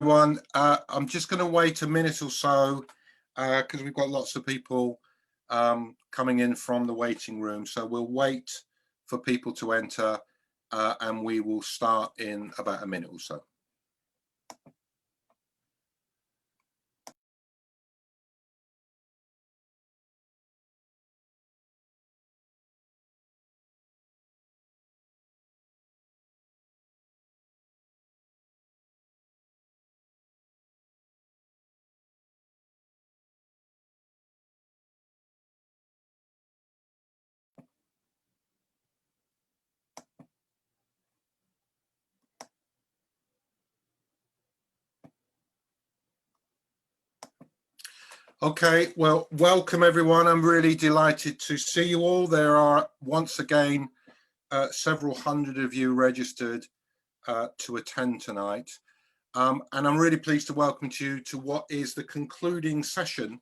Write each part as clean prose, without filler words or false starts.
Everyone, I'm just going to wait a minute or so because we've got lots of people coming in from the waiting room. So we'll wait for people to enter and we will start in about a minute or so. Okay, well, welcome everyone. I'm really delighted to see you all. There are once again several hundred of you registered to attend tonight. And I'm really pleased to welcome you to what is the concluding session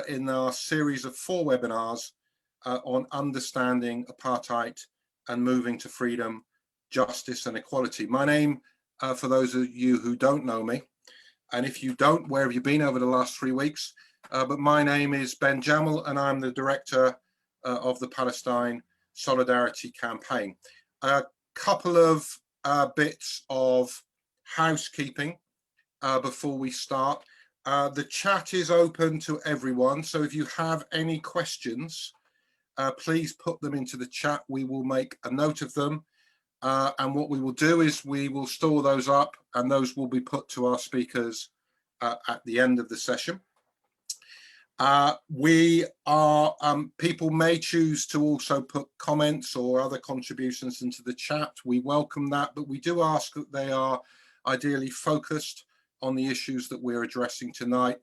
in our series of 4 webinars on understanding apartheid and moving to freedom, justice and equality. My name, for those of you who don't know me, and if you don't, where have you been over the last 3 weeks? But my name is Ben Jamjoum and I'm the director of the Palestine Solidarity Campaign. A couple of bits of housekeeping before we start. The chat is open to everyone, so if you have any questions, please put them into the chat. We will make a note of them, and what we will do is we will store those up and those will be put to our speakers at the end of the session. People may choose to also put comments or other contributions into the chat. We welcome that, but we do ask that they are ideally focused on the issues that we're addressing tonight.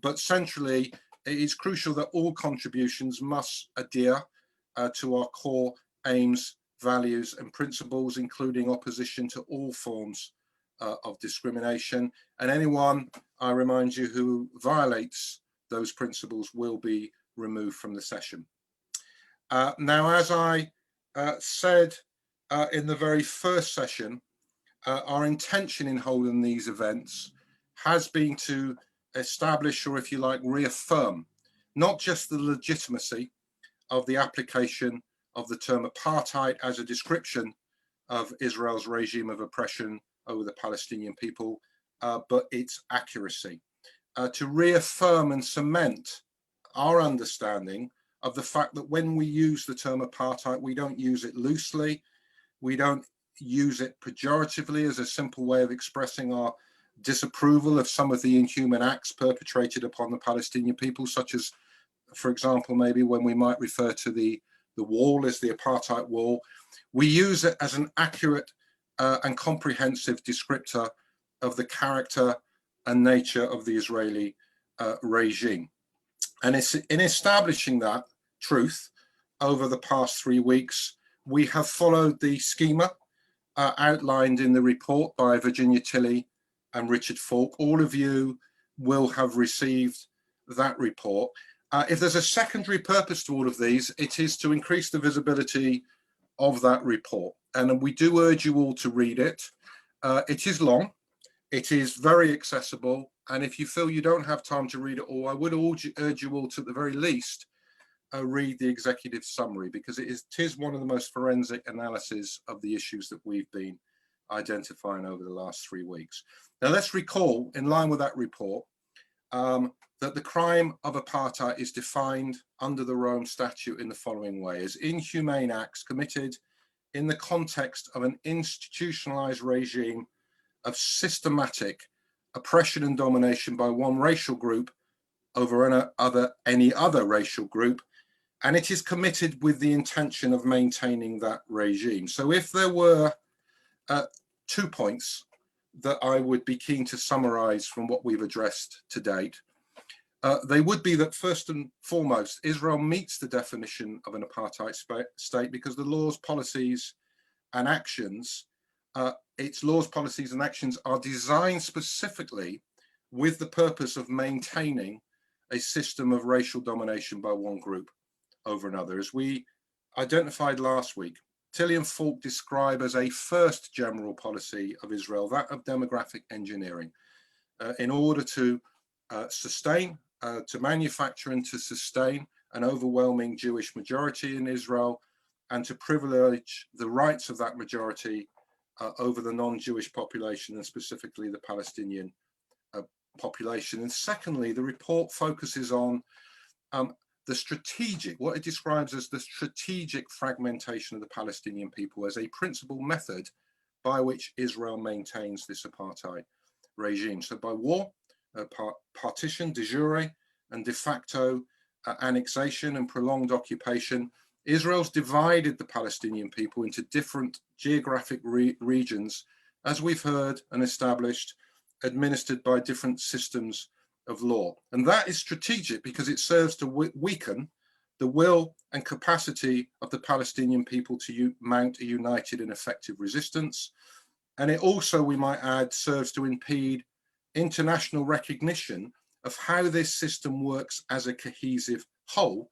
But centrally, it is crucial that all contributions must adhere to our core aims, values and principles, including opposition to all forms of discrimination. And anyone, I remind you, who violates those principles will be removed from the session. Now, as I said in the very first session, our intention in holding these events has been to establish, or if you like, reaffirm, not just the legitimacy of the application of the term apartheid as a description of Israel's regime of oppression over the Palestinian people, but its accuracy. To reaffirm and cement our understanding of the fact that when we use the term apartheid, we don't use it loosely, we don't use it pejoratively as a simple way of expressing our disapproval of some of the inhuman acts perpetrated upon the Palestinian people, such as, for example, maybe when we might refer to the wall as the apartheid wall. We use it as an accurate and comprehensive descriptor of the character and nature of the Israeli regime. And it's in establishing that truth over the past 3 weeks, we have followed the schema outlined in the report by Virginia Tilley and Richard Falk. All of you will have received that report. If there's a secondary purpose to all of these, it is to increase the visibility of that report. And we do urge you all to read it. It is long. It is very accessible, and if you feel you don't have time to read it all, I would urge you all to, at the very least, read the executive summary, because it is one of the most forensic analyses of the issues that we've been identifying over the last 3 weeks. Now, let's recall, in line with that report, that the crime of apartheid is defined under the Rome Statute in the following way: as inhumane acts committed in the context of an institutionalized regime of systematic oppression and domination by one racial group over any other racial group, and it is committed with the intention of maintaining that regime. So if there were 2 points that I would be keen to summarize from what we've addressed to date, they would be that, first and foremost, Israel meets the definition of an apartheid state because the laws, policies and actions its laws, policies and actions are designed specifically with the purpose of maintaining a system of racial domination by one group over another. As we identified last week, Tilley and Falk describe as a first general policy of Israel, that of demographic engineering. in order to to manufacture and to sustain an overwhelming Jewish majority in Israel, and to privilege the rights of that majority over the non-Jewish population, and specifically the Palestinian population. And secondly, the report focuses on the strategic, what it describes as the strategic fragmentation of the Palestinian people as a principal method by which Israel maintains this apartheid regime. So by war, partition, de jure and de facto annexation and prolonged occupation, Israel's divided the Palestinian people into different geographic regions, as we've heard and established, administered by different systems of law. And that is strategic because it serves to weaken the will and capacity of the Palestinian people to mount a united and effective resistance. And it also, we might add, serves to impede international recognition of how this system works as a cohesive whole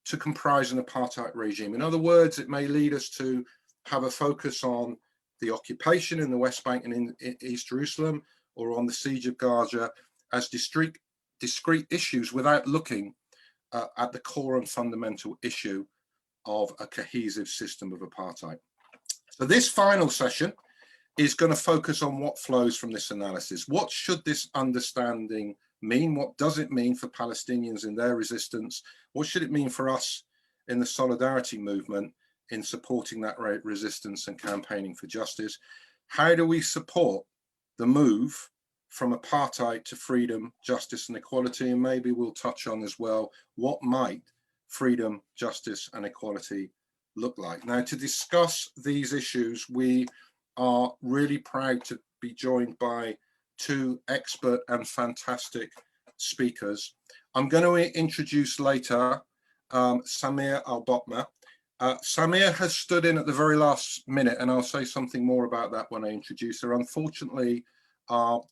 to comprise an apartheid regime. In other words, it may lead us to have a focus on the occupation in the West Bank and in East Jerusalem, or on the siege of Gaza as discrete issues, without looking at the core and fundamental issue of a cohesive system of apartheid. So this final session is going to focus on what flows from this analysis. What should this understanding mean? What does it mean for Palestinians in their resistance? What should it mean for us in the solidarity movement in supporting that resistance and campaigning for justice? How do we support the move from apartheid to freedom, justice and equality? And maybe we'll touch on as well, what might freedom, justice and equality look like? Now, to discuss these issues, we are really proud to be joined by two expert and fantastic speakers. I'm going to introduce later Samia Al-Botmeh. Samia has stood in at the very last minute, and I'll say something more about that when I introduce her. Unfortunately, our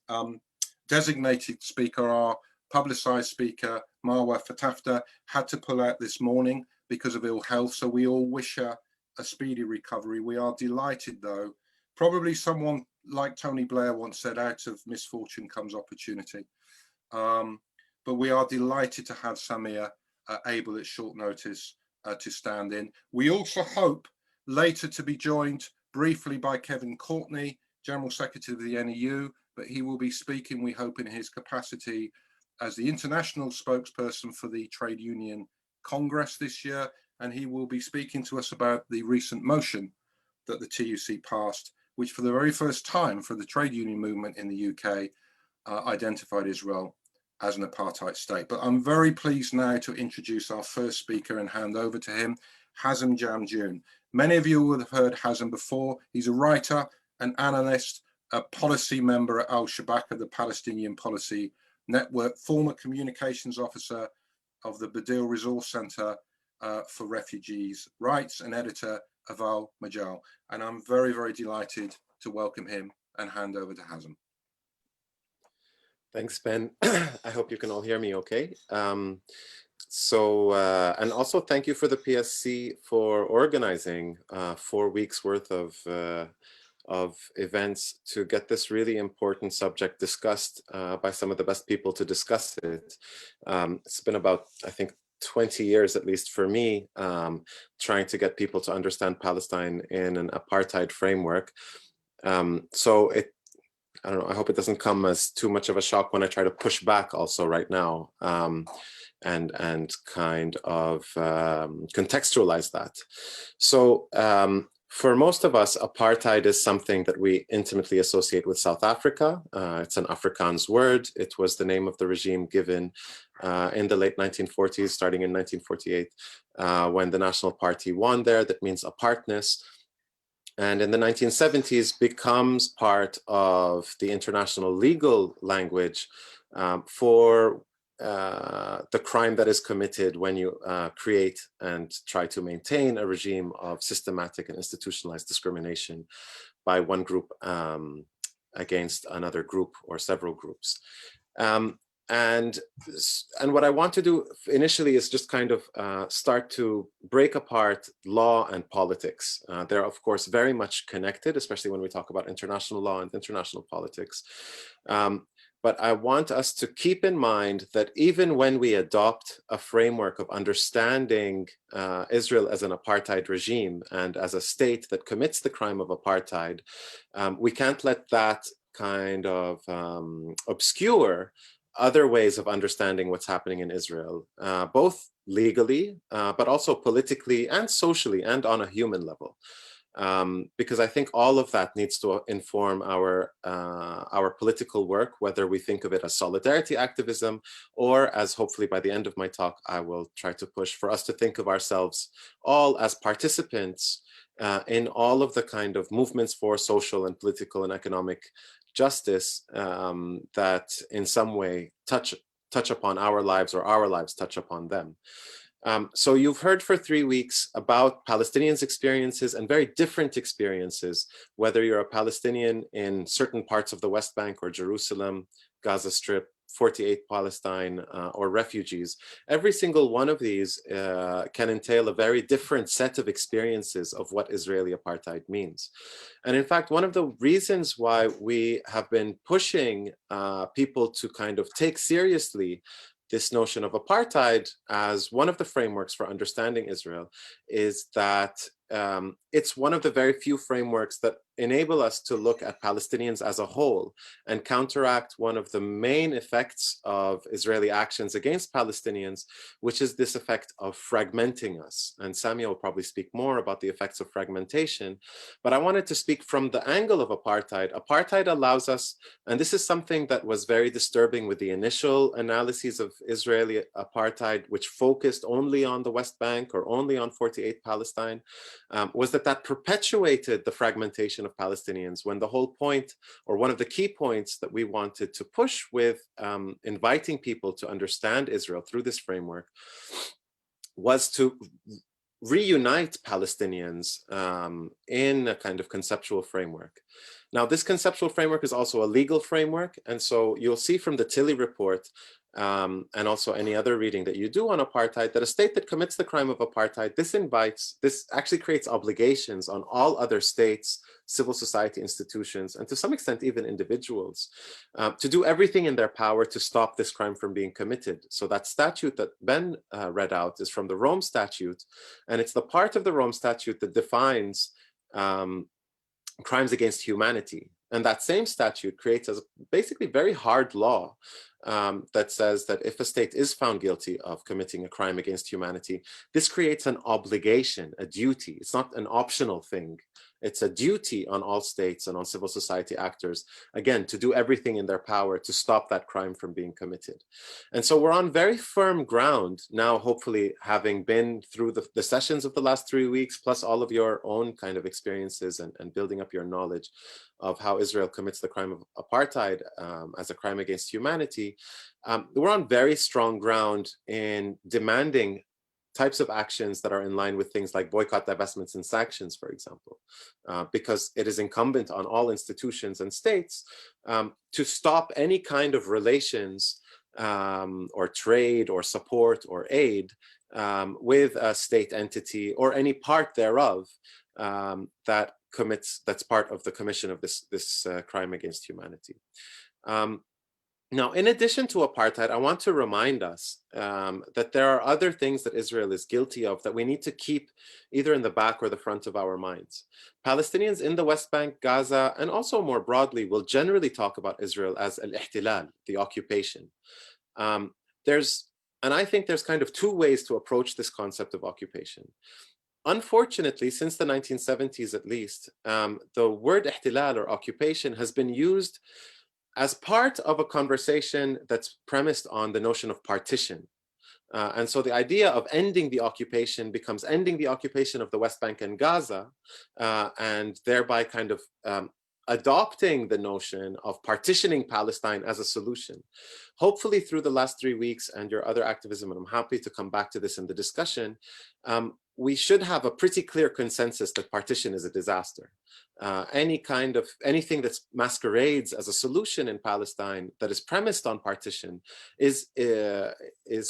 designated speaker, our publicized speaker, Marwa Fatafta, had to pull out this morning because of ill health, so we all wish her a speedy recovery. We are delighted, though. Probably someone like Tony Blair once said, out of misfortune comes opportunity. But we are delighted to have Samia able at short notice to stand in. We also hope later to be joined briefly by Kevin Courtney, General Secretary of the NEU, but he will be speaking, we hope, in his capacity as the international spokesperson for the Trade Union Congress this year, and he will be speaking to us about the recent motion that the TUC passed, which for the very first time for the trade union movement in the UK identified Israel as an apartheid state. But I'm very pleased now to introduce our first speaker and hand over to him, Hazem Jamjoum. Many of you will have heard Hazem before. He's a writer, an analyst, a policy member at Al-Shabaka, the Palestinian Policy Network, former communications officer of the Badil Resource Center for Refugees' Rights, and editor of Al-Majal. And I'm very, very delighted to welcome him and hand over to Hazem. Thanks, Ben. I hope you can all hear me okay. And also thank you for the PSC for organizing 4 weeks worth of events to get this really important subject discussed by some of the best people to discuss it. It's been about, I think, 20 years, at least for me, trying to get people to understand Palestine in an apartheid framework. I don't know, I hope it doesn't come as too much of a shock when I try to push back also right now and kind of contextualize that. So for most of us, apartheid is something that we intimately associate with South Africa. It's an Afrikaans word. It was the name of the regime given in the late 1940s, starting in 1948, when the National Party won there. That means apartness. And in the 1970s becomes part of the international legal language for the crime that is committed when you create and try to maintain a regime of systematic and institutionalized discrimination by one group against another group or several groups. And what I want to do initially is just kind of start to break apart law and politics. They're, of course, very much connected, especially when we talk about international law and international politics. But I want us to keep in mind that even when we adopt a framework of understanding Israel as an apartheid regime and as a state that commits the crime of apartheid, we can't let that kind of obscure other ways of understanding what's happening in Israel, both legally, but also politically and socially and on a human level. Because I think all of that needs to inform our political work, whether we think of it as solidarity activism, or as hopefully by the end of my talk, I will try to push for us to think of ourselves all as participants in all of the kind of movements for social and political and economic justice that in some way touch upon our lives or our lives touch upon them. So you've heard for 3 weeks about Palestinians' experiences and very different experiences, whether you're a Palestinian in certain parts of the West Bank or Jerusalem, Gaza Strip, 48 Palestine, or refugees. Every single one of these can entail a very different set of experiences of what Israeli apartheid means. And in fact, one of the reasons why we have been pushing people to kind of take seriously this notion of apartheid as one of the frameworks for understanding Israel is that it's one of the very few frameworks that enable us to look at Palestinians as a whole and counteract one of the main effects of Israeli actions against Palestinians, which is this effect of fragmenting us. And Samia will probably speak more about the effects of fragmentation, but I wanted to speak from the angle of apartheid. Apartheid allows us, and this is something that was very disturbing with the initial analyses of Israeli apartheid, which focused only on the West Bank or only on 48 Palestine, was that perpetuated the fragmentation of Palestinians, when the whole point, or one of the key points that we wanted to push with inviting people to understand Israel through this framework, was to reunite Palestinians in a kind of conceptual framework. Now, this conceptual framework is also a legal framework, and so you'll see from the Tilly report and also any other reading that you do on apartheid, that a state that commits the crime of apartheid, this actually creates obligations on all other states, civil society institutions, and to some extent even individuals, to do everything in their power to stop this crime from being committed. So that statute that Ben read out is from the Rome Statute, and it's the part of the Rome Statute that defines crimes against humanity. And that same statute creates a basically very hard law that says that if a state is found guilty of committing a crime against humanity, this creates an obligation, a duty. It's not an optional thing. It's a duty on all states and on civil society actors, again, to do everything in their power to stop that crime from being committed. And so we're on very firm ground now, hopefully having been through the sessions of the last 3 weeks, plus all of your own kind of experiences and building up your knowledge of how Israel commits the crime of apartheid as a crime against humanity. We're on very strong ground in demanding types of actions that are in line with things like boycott, divestments, and sanctions, for example, because it is incumbent on all institutions and states to stop any kind of relations or trade or support or aid with a state entity or any part thereof that's part of the commission of this crime against humanity. Now, in addition to apartheid, I want to remind us that there are other things that Israel is guilty of that we need to keep either in the back or the front of our minds. Palestinians in the West Bank, Gaza, and also more broadly will generally talk about Israel as al-ihtilal, the occupation. And I think there's kind of two ways to approach this concept of occupation. Unfortunately, since the 1970s at least, the word ihtilal or occupation has been used as part of a conversation that's premised on the notion of partition. And so the idea of ending the occupation becomes ending the occupation of the West Bank and Gaza, and thereby kind of adopting the notion of partitioning Palestine as a solution. Hopefully through the last 3 weeks and your other activism, and I'm happy to come back to this in the discussion, we should have a pretty clear consensus that partition is a disaster. Anything that masquerades as a solution in Palestine that is premised on partition is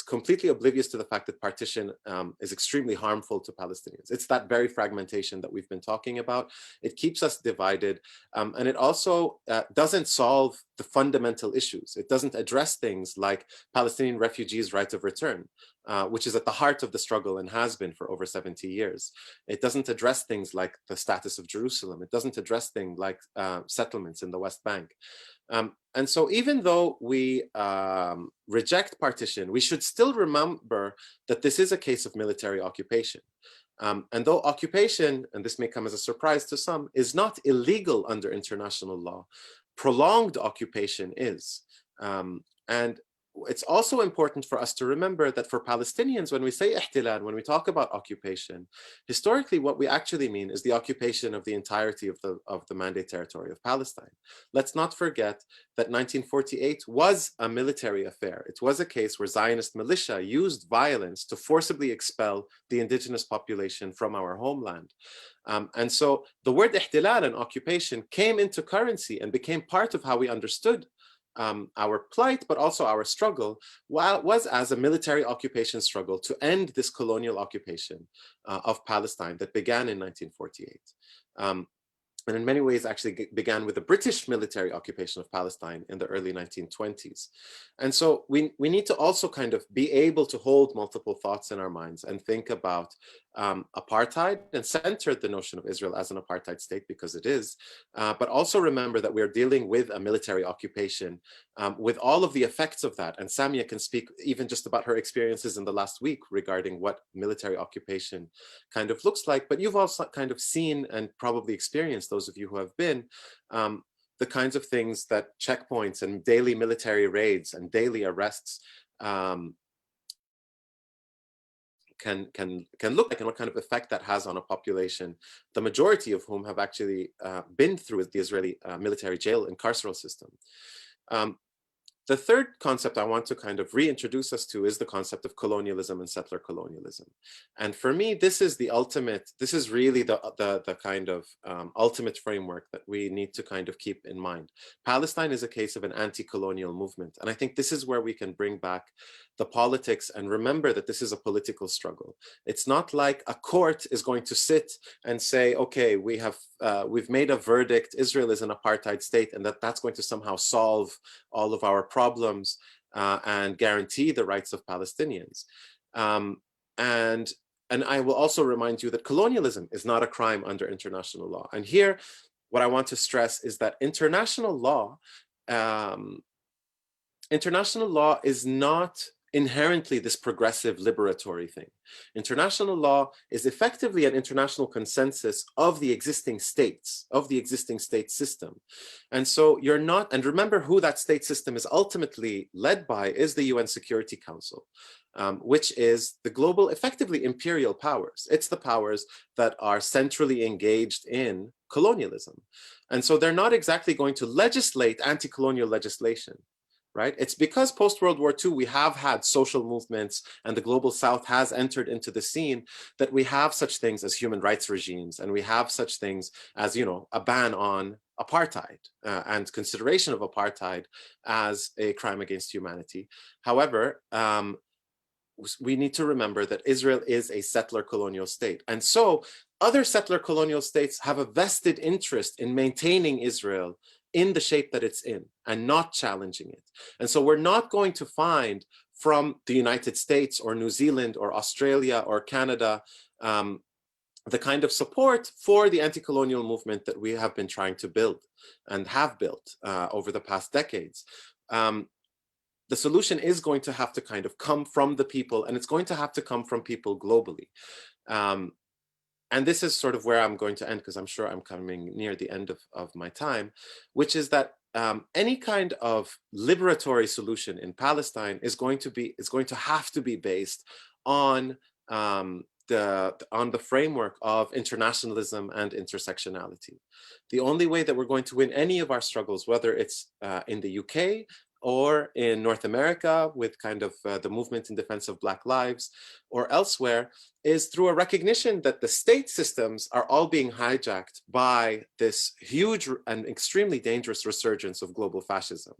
completely oblivious to the fact that partition is extremely harmful to Palestinians. It's that very fragmentation that we've been talking about. It keeps us divided, and it also doesn't solve the fundamental issues. It doesn't address things like Palestinian refugees' right of return, which is at the heart of the struggle and has been for over 70 years. It doesn't address things like the status of Jerusalem. It doesn't address things like settlements in the West Bank. And so even though we reject partition, we should still remember that this is a case of military occupation. And though occupation, and this may come as a surprise to some, is not illegal under international law, prolonged occupation is. And it's also important for us to remember that for Palestinians, when we say ihtilal, when we talk about occupation, historically what we actually mean is the occupation of the entirety of the mandate territory of Palestine. Let's not forget that 1948 was a military affair. It was a case where Zionist militia used violence to forcibly expel the indigenous population from our homeland. And so the word ihtilal and occupation came into currency and became part of how we understood our plight, but also our struggle, was as a military occupation struggle to end this colonial occupation of Palestine that began in 1948. And in many ways actually began with the British military occupation of Palestine in the early 1920s. And so we need to also kind of be able to hold multiple thoughts in our minds and think about apartheid and center the notion of Israel as an apartheid state, because it is, but also remember that we're dealing with a military occupation with all of the effects of that. And Samia can speak even just about her experiences in the last week regarding what military occupation kind of looks like, but you've also kind of seen and probably experienced, those of you who have been, the kinds of things that checkpoints and daily military raids and daily arrests can look like, and what kind of effect that has on a population, the majority of whom have actually been through the Israeli military jail and carceral system. The third concept I want to kind of reintroduce us to is the concept of colonialism and settler colonialism. And for me, this is the ultimate, this is really the kind of ultimate framework that we need to kind of keep in mind. Palestine is a case of an anti-colonial movement. And I think this is where we can bring back the politics and remember that this is a political struggle. It's not like a court is going to sit and say, okay, we've made a verdict, Israel is an apartheid state, and that's going to somehow solve all of our problems and guarantee the rights of Palestinians. And I will also remind you that colonialism is not a crime under international law. And here, what I want to stress is that international law is not inherently this progressive liberatory thing. International law is effectively an international consensus of the existing states, of the existing state system. And so you're not, and remember who that state system is ultimately led by is the UN Security Council, which is the global, effectively imperial powers. It's the powers that are centrally engaged in colonialism. And so they're not exactly going to legislate anti-colonial legislation. Right? It's because post-World War II, we have had social movements and the global South has entered into the scene that we have such things as human rights regimes, and we have such things as, you know, a ban on apartheid and consideration of apartheid as a crime against humanity. However, we need to remember that Israel is a settler colonial state. And so other settler colonial states have a vested interest in maintaining Israel in the shape that it's in and not challenging it. And so we're not going to find from the United States or New Zealand or Australia or Canada the kind of support for the anti-colonial movement that we have been trying to build and have built over the past decades. The solution is going to have to kind of come from the people, and it's going to have to come from people globally. And this is sort of where I'm going to end, because I'm sure I'm coming near the end of my time, which is that any kind of liberatory solution in Palestine is going to have to be based on the framework of internationalism and intersectionality. The only way that we're going to win any of our struggles, whether it's in the UK, or in North America with kind of the movement in defense of Black lives, or elsewhere, is through a recognition that the state systems are all being hijacked by this huge and extremely dangerous resurgence of global fascism.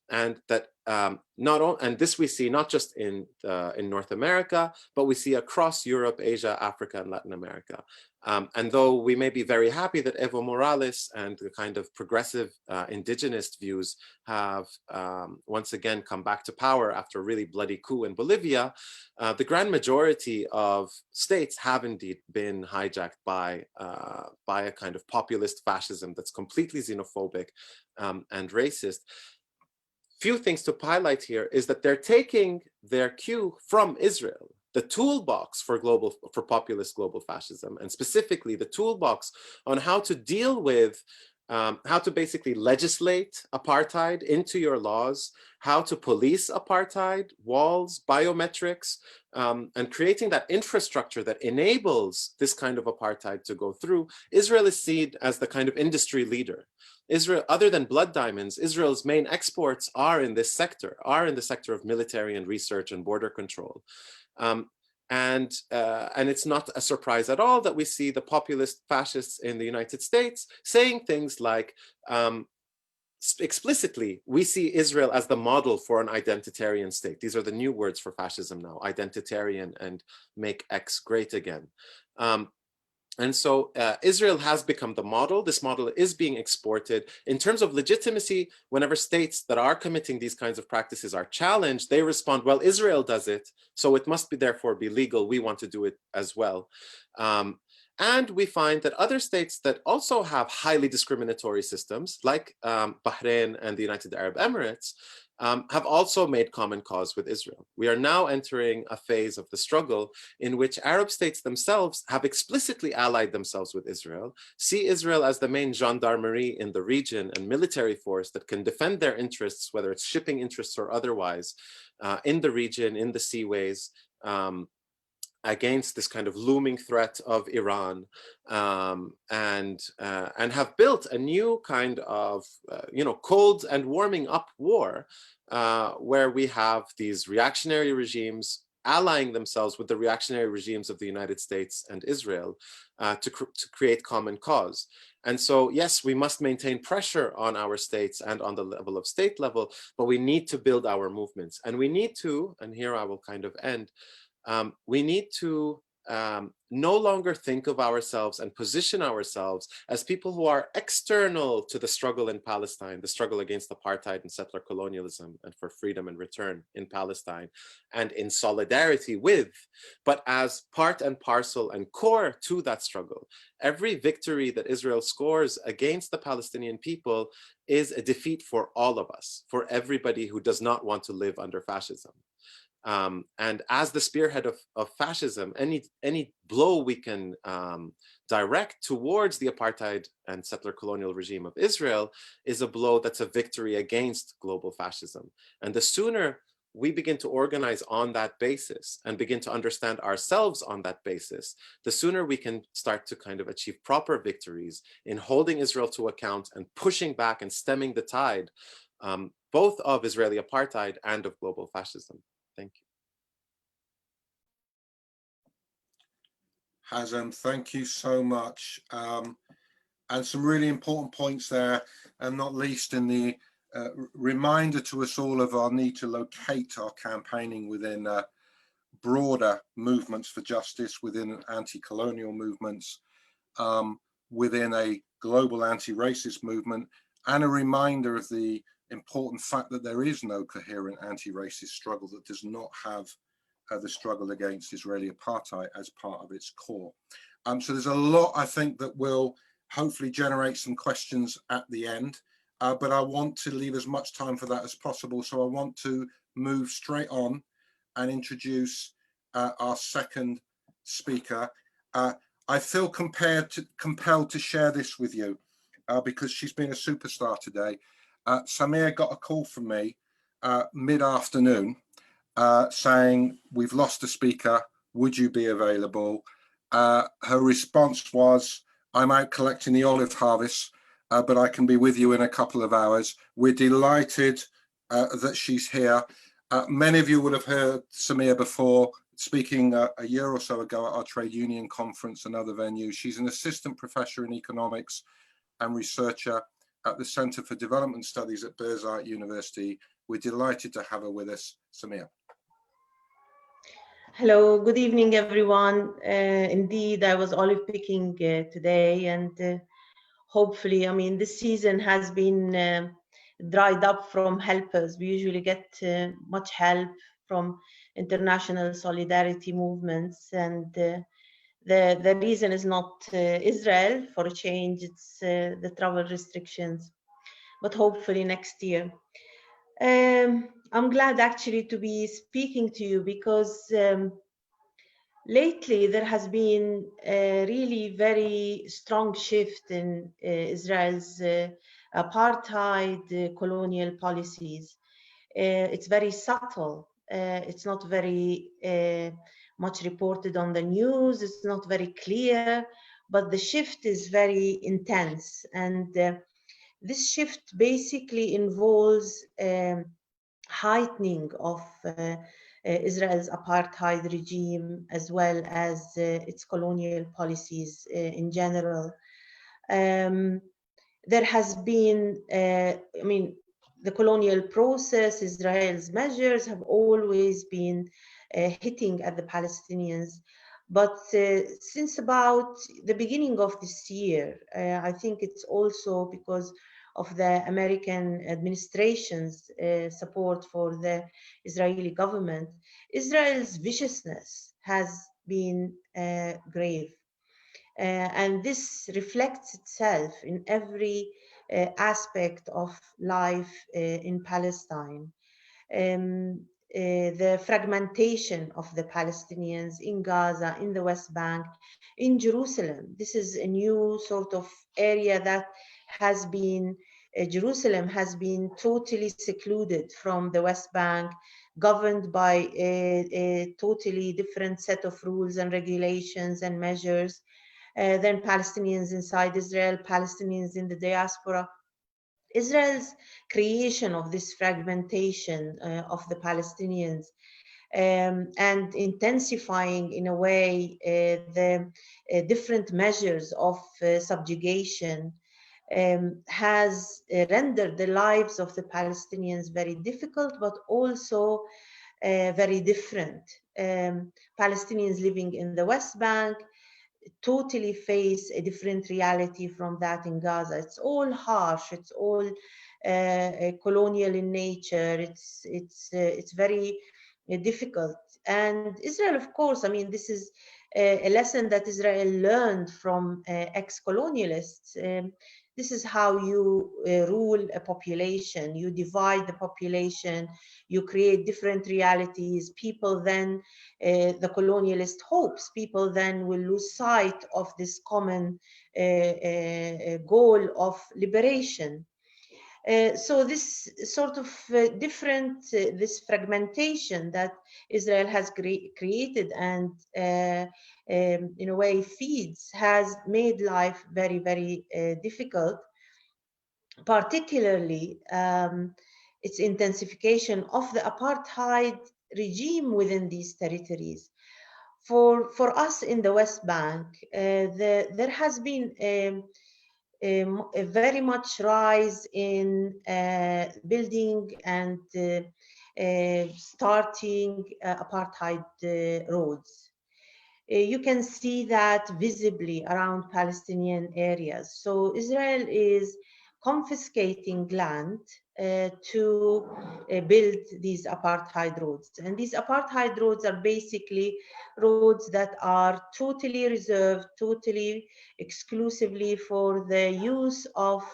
And that and this we see not just in North America, but we see across Europe, Asia, Africa, and Latin America. And though we may be very happy that Evo Morales and the kind of progressive indigenous views have once again come back to power after a really bloody coup in Bolivia, the grand majority of states have indeed been hijacked by a kind of populist fascism that's completely xenophobic and racist. Few things to highlight here is that they're taking their cue from Israel, the toolbox for populist global fascism, and specifically the toolbox on how to deal with, how to basically legislate apartheid into your laws, how to police apartheid, walls, biometrics, and creating that infrastructure that enables this kind of apartheid to go through. Israel is seen as the kind of industry leader. Israel, other than blood diamonds, Israel's main exports are in this sector, the sector of military and research and border control. And it's not a surprise at all that we see the populist fascists in the United States saying things like, explicitly, we see Israel as the model for an identitarian state. These are the new words for fascism now, identitarian and make X great again. And so Israel has become the model. This model is being exported. In terms of legitimacy, whenever states that are committing these kinds of practices are challenged, they respond, well, Israel does it, so it must be therefore be legal. We want to do it as well. And we find that other states that also have highly discriminatory systems, like Bahrain and the United Arab Emirates, have also made common cause with Israel. We are now entering a phase of the struggle in which Arab states themselves have explicitly allied themselves with Israel, see Israel as the main gendarmerie in the region and military force that can defend their interests, whether it's shipping interests or otherwise, in the region, in the seaways, against this kind of looming threat of Iran, and have built a new kind of cold and warming up war, where we have these reactionary regimes allying themselves with the reactionary regimes of the United States and Israel to create common cause. And so, yes, we must maintain pressure on our states and on the level of state level, but we need to build our movements. And we need to, and here I will kind of end, we need to no longer think of ourselves and position ourselves as people who are external to the struggle in Palestine, the struggle against apartheid and settler colonialism and for freedom and return in Palestine, and in solidarity with, but as part and parcel and core to that struggle. Every victory that Israel scores against the Palestinian people is a defeat for all of us, for everybody who does not want to live under fascism. And as the spearhead of fascism, any blow we can direct towards the apartheid and settler colonial regime of Israel is a blow that's a victory against global fascism. And the sooner we begin to organize on that basis and begin to understand ourselves on that basis, the sooner we can start to kind of achieve proper victories in holding Israel to account and pushing back and stemming the tide, both of Israeli apartheid and of global fascism. Thank you. Hazem, thank you so much. And some really important points there, and not least in the reminder to us all of our need to locate our campaigning within broader movements for justice, within anti-colonial movements, within a global anti-racist movement, and a reminder of the important fact that there is no coherent anti-racist struggle that does not have the struggle against Israeli apartheid as part of its core. So there's a lot, I think, that will hopefully generate some questions at the end, but I want to leave as much time for that as possible. So I want to move straight on and introduce our second speaker. I feel compelled to share this with you because she's been a superstar today. Samia got a call from me mid-afternoon saying, we've lost a speaker, would you be available? Her response was, I'm out collecting the olive harvest, but I can be with you in a couple of hours. We're delighted that she's here. Many of you will have heard Samia before, speaking a year or so ago at our trade union conference and other venues. She's an assistant professor in economics and researcher at the Center for Development Studies at Birzeit University. We're delighted to have her with us. Samia. Hello, good evening, everyone. Indeed, I was olive picking today, and hopefully, I mean, this season has been dried up from helpers. We usually get much help from international solidarity movements, and the reason is not Israel for a change, it's the travel restrictions, but hopefully next year. I'm glad actually to be speaking to you because lately there has been a really very strong shift in Israel's apartheid colonial policies. It's very subtle. It's not very much reported on the news. It's not very clear, but the shift is very intense. And this shift basically involves heightening of Israel's apartheid regime as well as its colonial policies in general. There has been, I mean, the colonial process, Israel's measures have always been hitting at the Palestinians. But since about the beginning of this year, I think it's also because of the American administration's support for the Israeli government, Israel's viciousness has been grave. And this reflects itself in every aspect of life in Palestine. The fragmentation of the Palestinians in Gaza, in the West Bank, in Jerusalem. This is a new sort of area that has been, Jerusalem has been totally secluded from the West Bank, governed by a totally different set of rules and regulations and measures than Palestinians inside Israel, Palestinians in the diaspora. Israel's creation of this fragmentation of the Palestinians and intensifying in a way the different measures of subjugation has rendered the lives of the Palestinians very difficult, but also very different. Palestinians living in the West Bank totally face a different reality from that in Gaza. It's all harsh. It's all colonial in nature. It's very difficult. And Israel, of course, I mean, this is a lesson that Israel learned from ex-colonialists. This is how you rule a population. You divide the population, you create different realities. People then, the colonialist hopes, people then will lose sight of this common goal of liberation. So this sort of this fragmentation that Israel has created and in a way feeds has made life very, very difficult, particularly its intensification of the apartheid regime within these territories. For us in the West Bank, there has been a very much rise in building and starting apartheid roads. You can see that visibly around Palestinian areas. So Israel is confiscating land to build these apartheid roads. And these apartheid roads are basically roads that are totally reserved, totally exclusively for the use of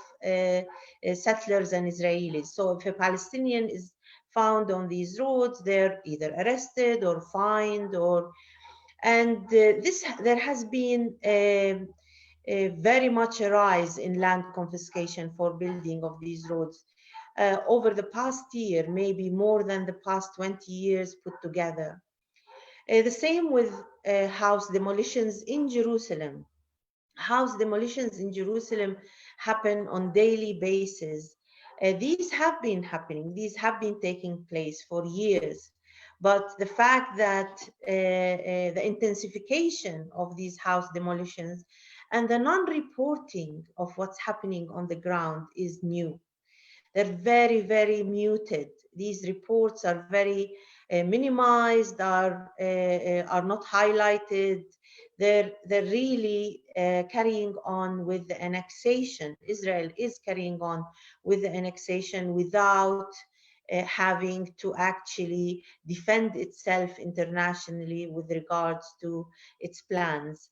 settlers and Israelis. So if a Palestinian is found on these roads, they're either arrested or fined and there has been a very much a rise in land confiscation for building of these roads over the past year, maybe more than the past 20 years put together. The same with house demolitions in Jerusalem. House demolitions in Jerusalem happen on daily basis. These have been happening, these have been taking place for years. But the fact that the intensification of these house demolitions and the non-reporting of what's happening on the ground is new. They're very, very muted. These reports are very minimized, are not highlighted. They're really carrying on with the annexation. Israel is carrying on with the annexation without having to actually defend itself internationally with regards to its plans.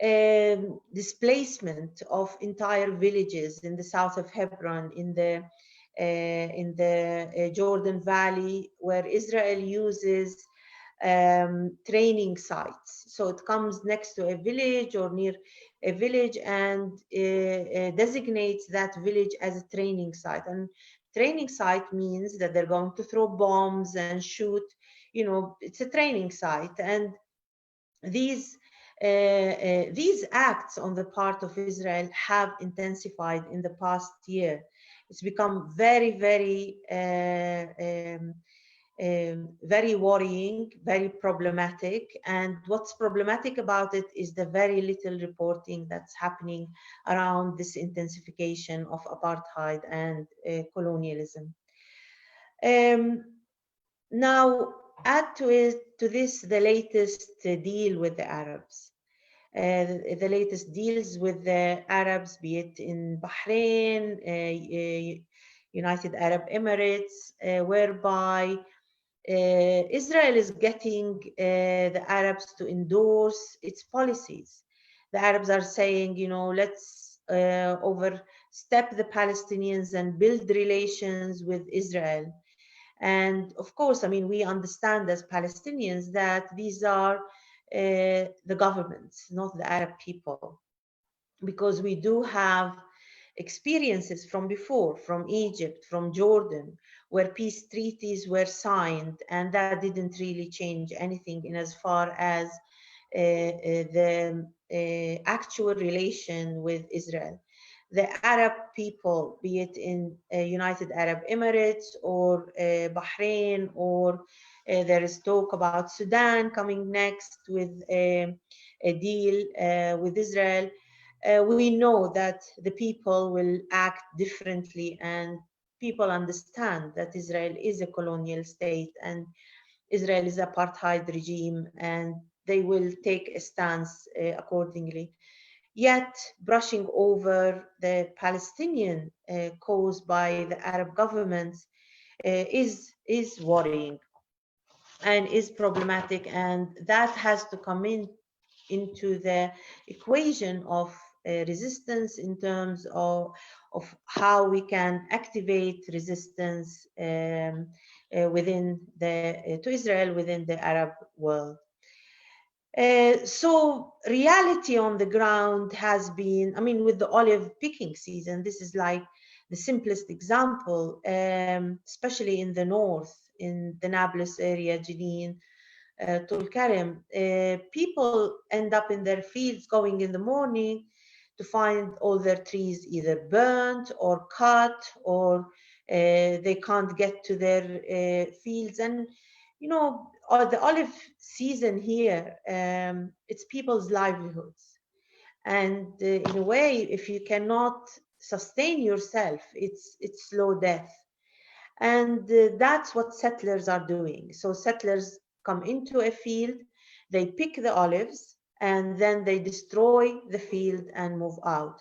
Displacement of entire villages in the south of Hebron, in the Jordan Valley, where Israel uses training sites. So it comes next to a village or near a village and designates that village as a training site. And training site means that they're going to throw bombs and shoot, you know, it's a training site. And these acts on the part of Israel have intensified in the past year. It's become very, very, very worrying, very problematic. And what's problematic about it is the very little reporting that's happening around this intensification of apartheid and colonialism. Now, add to this the latest deal with the Arabs. The latest deals with the Arabs, be it in Bahrain, United Arab Emirates, whereby Israel is getting the Arabs to endorse its policies. The Arabs are saying, you know, let's overstep the Palestinians and build relations with Israel. And of course, I mean, we understand as Palestinians that these are the governments, not the Arab people, because we do have experiences from before, from Egypt, from Jordan, where peace treaties were signed, and that didn't really change anything in as far as the actual relation with Israel. The Arab people, be it in United Arab Emirates or Bahrain, or there is talk about Sudan coming next with a deal with Israel. We know that the people will act differently, and people understand that Israel is a colonial state and Israel is an apartheid regime, and they will take a stance accordingly. Yet brushing over the Palestinian cause by the Arab governments is worrying and is problematic, and that has to come into the equation of resistance in terms of how we can activate resistance within to Israel within the Arab world. So reality on the ground has been, I mean, with the olive picking season, this is like the simplest example, especially in the north, in the Nablus area, Jenin, Tulkarem. People end up in their fields going in the morning to find all their trees either burnt or cut, or they can't get to their fields. And you know, the olive season here, it's people's livelihoods. And in a way, if you cannot sustain yourself, it's slow death. And that's what settlers are doing. So settlers come into a field, they pick the olives, and then they destroy the field and move out.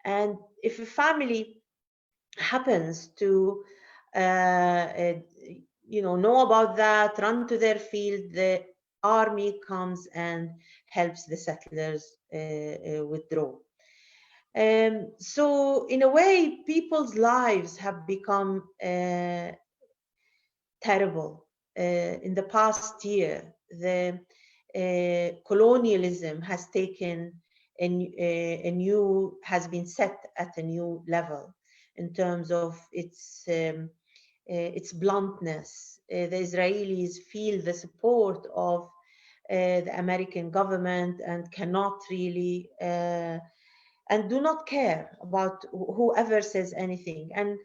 And if a family happens to know about that, run to their field, the army comes and helps the settlers withdraw. So in a way, people's lives have become terrible. In the past year, the colonialism has taken has been set at a new level in terms of its bluntness. The Israelis feel the support of the American government and cannot really and do not care about whoever says anything. And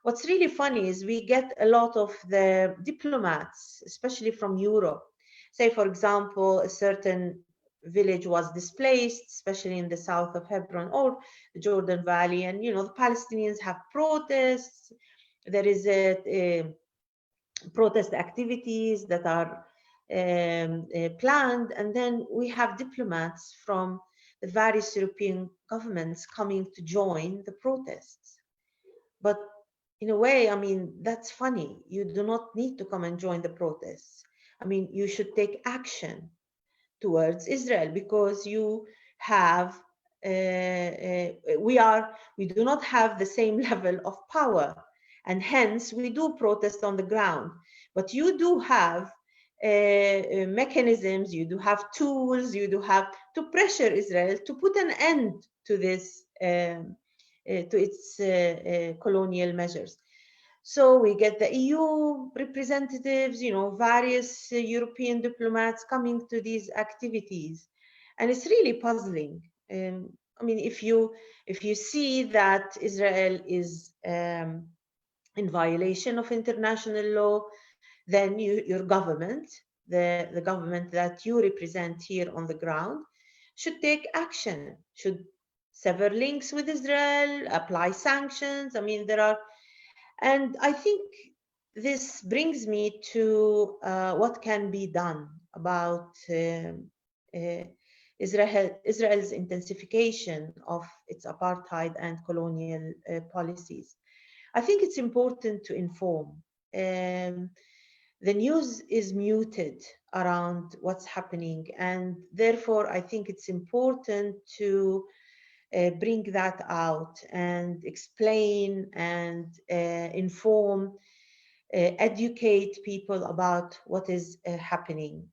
what's really funny is we get a lot of the diplomats, especially from Europe. Say, for example, a certain village was displaced, especially in the south of Hebron or the Jordan Valley, and the Palestinians have protests. There is a protest activities that are planned, and then we have diplomats from the various European governments coming to join the protests. But in a way, I mean, that's funny. You do not need to come and join the protests. I mean, you should take action towards Israel, because you have we do not have the same level of power, and hence we do protest on the ground. But you do have mechanisms, you do have tools, you do have to pressure Israel to put an end to this, to its colonial measures. So we get the EU representatives, various European diplomats coming to these activities, and it's really puzzling. I mean, if you see that Israel is in violation of international law, then your government, the government that you represent here on the ground, should take action, should sever links with Israel, apply sanctions. I mean, there are. And I think this brings me to what can be done about Israel's intensification of its apartheid and colonial policies. I think it's important to inform. The news is muted around what's happening, and therefore I think it's important to bring that out and explain and inform, educate people about what is happening.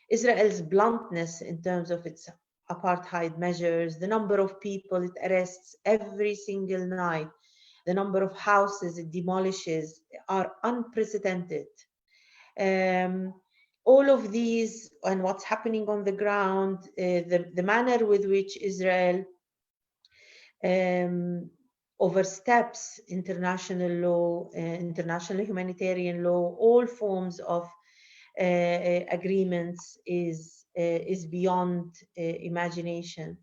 Israel's bluntness in terms of its apartheid measures, the number of people it arrests every single night, the number of houses it demolishes are unprecedented. All of these and what's happening on the ground, the manner with which Israel oversteps international law, international humanitarian law, all forms of agreements is beyond imagination.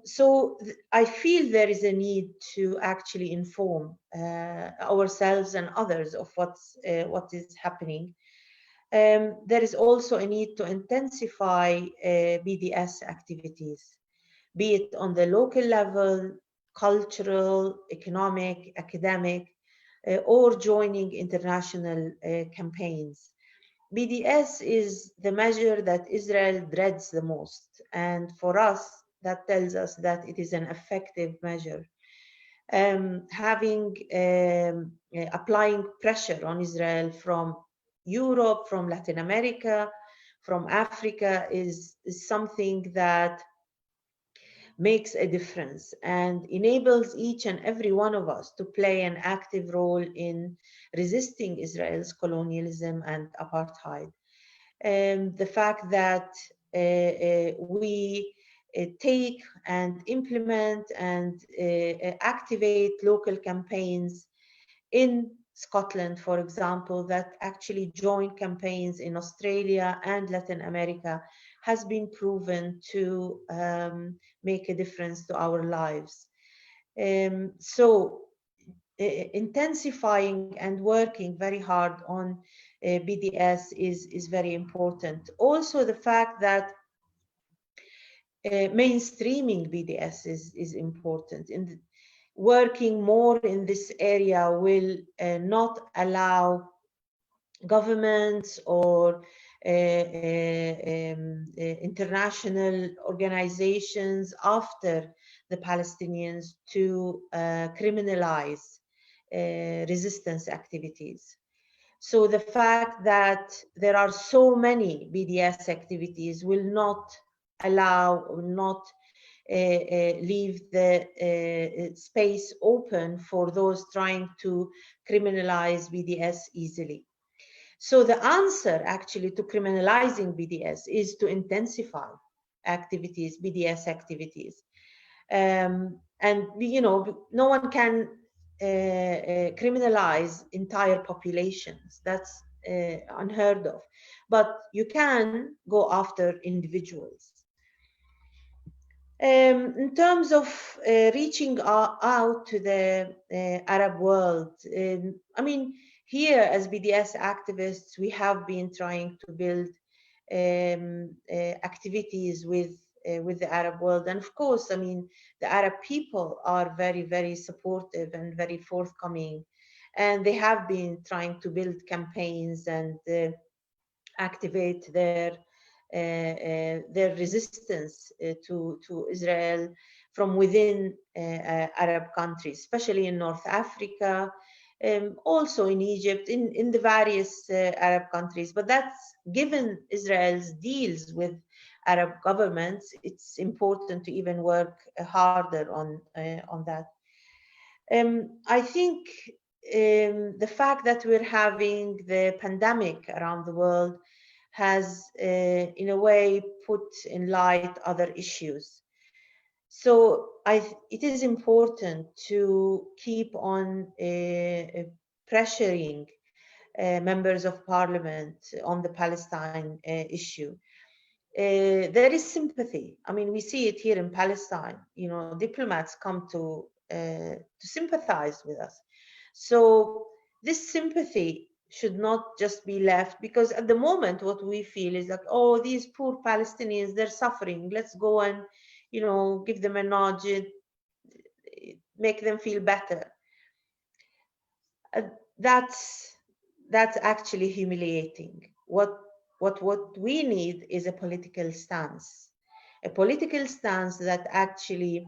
So I feel there is a need to actually inform ourselves and others of what is happening. There is also a need to intensify BDS activities, be it on the local level, cultural, economic, academic, or joining international campaigns. BDS is the measure that Israel dreads the most, and for us, that tells us that it is an effective measure. Applying pressure on Israel from Europe, from Latin America, from Africa is something that makes a difference and enables each and every one of us to play an active role in resisting Israel's colonialism and apartheid. The fact that we take and implement and activate local campaigns in Scotland, for example, that actually join campaigns in Australia and Latin America has been proven to make a difference to our lives. So intensifying and working very hard on BDS is very important. Also, the fact that mainstreaming BDS is important. Working more in this area will not allow governments or international organizations after the Palestinians to criminalize resistance activities. So the fact that there are so many BDS activities will not allow or not leave the space open for those trying to criminalize BDS easily. So the answer actually to criminalizing BDS is to intensify activities, BDS activities. And no one can criminalize entire populations. That's unheard of. But you can go after individuals. In terms of reaching out to the Arab world, I mean, here as BDS activists, we have been trying to build activities with the Arab world. And of course, I mean, the Arab people are very, very supportive and very forthcoming. And they have been trying to build campaigns and activate their resistance to Israel from within Arab countries, especially in North Africa, also in Egypt, in the various Arab countries. But that's given Israel's deals with Arab governments, it's important to even work harder on that. I think the fact that we're having the pandemic around the world has, in a way, put in light other issues. So it is important to keep on pressuring members of parliament on the Palestine issue. There is sympathy. I mean, we see it here in Palestine. You know, diplomats come to sympathize with us. So this sympathy should not just be left, because at the moment what we feel is like, oh, these poor Palestinians, they're suffering. Let's go and, you know, give them a nudge, make them feel better. That's actually humiliating. What we need is a political stance that actually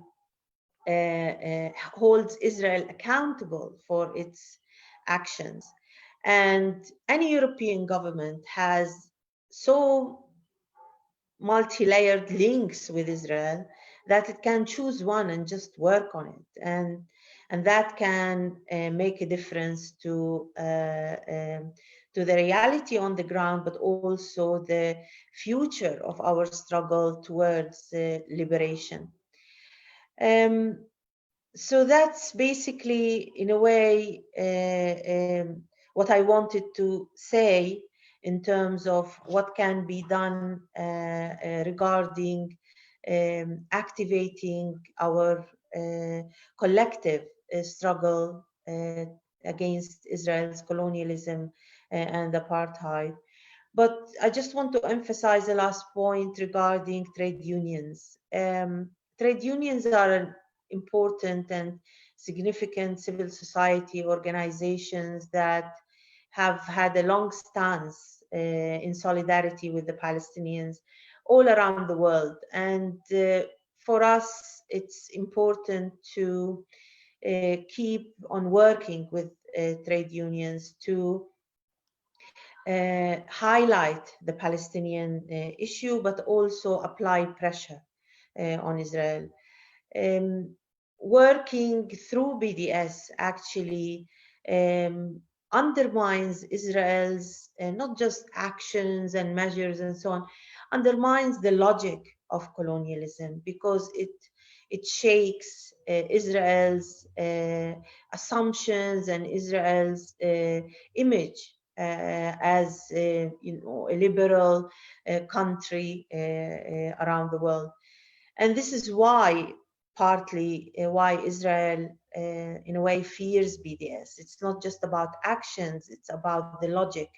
holds Israel accountable for its actions. And any European government has so multi-layered links with Israel that it can choose one and just work on it. And that can make a difference to the reality on the ground, but also the future of our struggle towards liberation. So that's basically, in a way, what I wanted to say in terms of what can be done regarding activating our collective struggle against Israel's colonialism and apartheid. But I just want to emphasize the last point regarding trade unions. Trade unions are an important and significant civil society organizations that have had a long stance in solidarity with the Palestinians all around the world. And for us, it's important to keep on working with trade unions to highlight the Palestinian issue, but also apply pressure on Israel. Working through BDS actually undermines Israel's not just actions and measures and so on, undermines the logic of colonialism, because it shakes Israel's assumptions and Israel's image as a liberal country around the world. And this is why, partly, why Israel, in a way, fears BDS. It's not just about actions, it's about the logic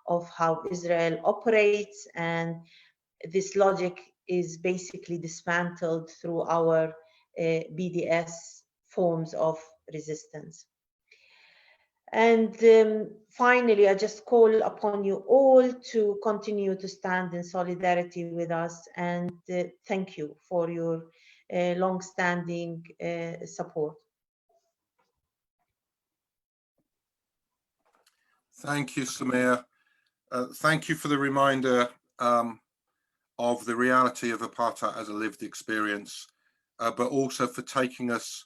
of how Israel operates, and this logic is basically dismantled through our BDS forms of resistance. And finally, I just call upon you all to continue to stand in solidarity with us, and thank you for your long-standing support. Thank you, Samia. Thank you for the reminder of the reality of apartheid as a lived experience, but also for taking us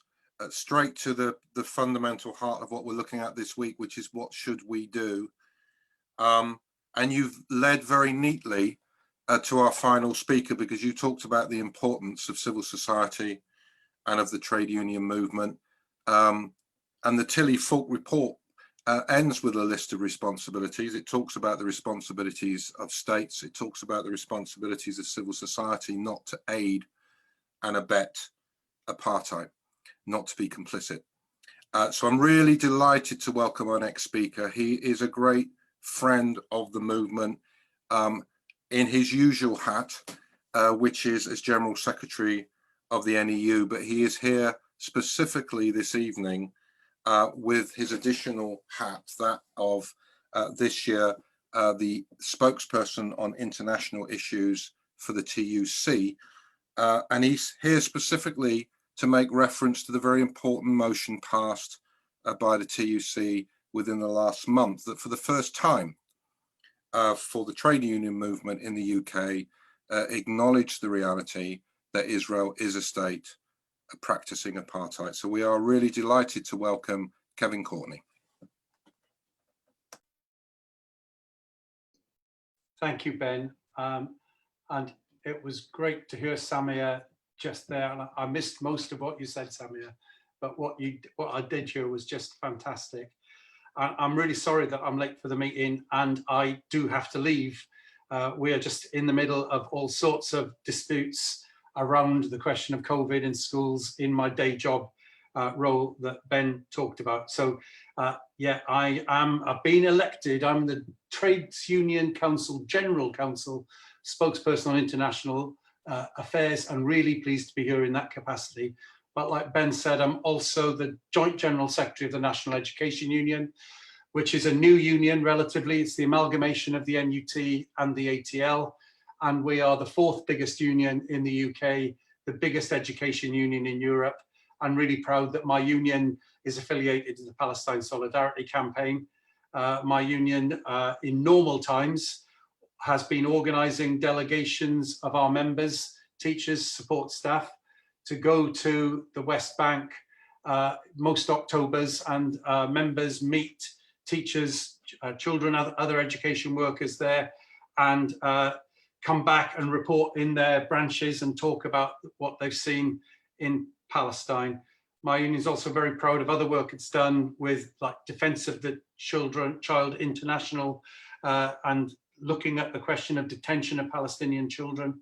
straight to the fundamental heart of what we're looking at this week, which is what should we do? And you've led very neatly to our final speaker, because you talked about the importance of civil society and of the trade union movement. And the Tilly-Falk report ends with a list of responsibilities. It talks about the responsibilities of states. It talks about the responsibilities of civil society not to aid and abet apartheid, not to be complicit. So I'm really delighted to welcome our next speaker. He is a great friend of the movement in his usual hat, which is as General Secretary of the NEU, but he is here specifically this evening with his additional hat, that of this year, the spokesperson on international issues for the TUC. And he's here specifically to make reference to the very important motion passed by the TUC within the last month, that for the first time for the trade union movement in the UK acknowledged the reality that Israel is a state practicing apartheid. So we are really delighted to welcome Kevin Courtney. Thank you, Ben. And it was great to hear Samia just there. And I missed most of what you said, Samia, but what I did hear was just fantastic. I'm really sorry that I'm late for the meeting and I do have to leave. We are just in the middle of all sorts of disputes around the question of COVID in schools in my day job role that Ben talked about. So yeah, I've been elected. I'm the Trades Union Council, General Counsel, spokesperson on international affairs, and really pleased to be here in that capacity. But like Ben said, I'm also the Joint General Secretary of the National Education Union, which is a new union relatively. It's the amalgamation of the NUT and the ATL. And we are the 4th biggest union in the UK, the biggest education union in Europe. I'm really proud that my union is affiliated to the Palestine Solidarity Campaign. My union in normal times has been organising delegations of our members, teachers, support staff, to go to the West Bank most Octobers, and members meet teachers, children, other education workers there, and come back and report in their branches and talk about what they've seen in Palestine. My union is also very proud of other work it's done with like Defence of the Child International and looking at the question of detention of Palestinian children.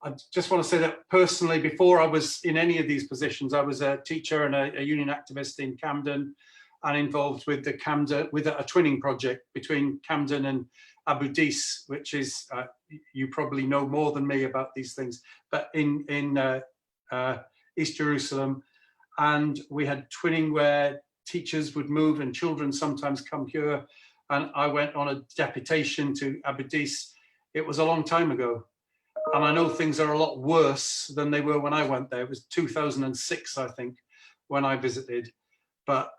I just want to say that personally, before I was in any of these positions, I was a teacher and a union activist in Camden, and involved with the a twinning project between Camden and Abu Dis, which is, you probably know more than me about these things, but in East Jerusalem. And we had twinning where teachers would move and children sometimes come here. And I went on a deputation to Abu Dis. It was a long time ago. And I know things are a lot worse than they were when I went there. It was 2006, I think, when I visited. But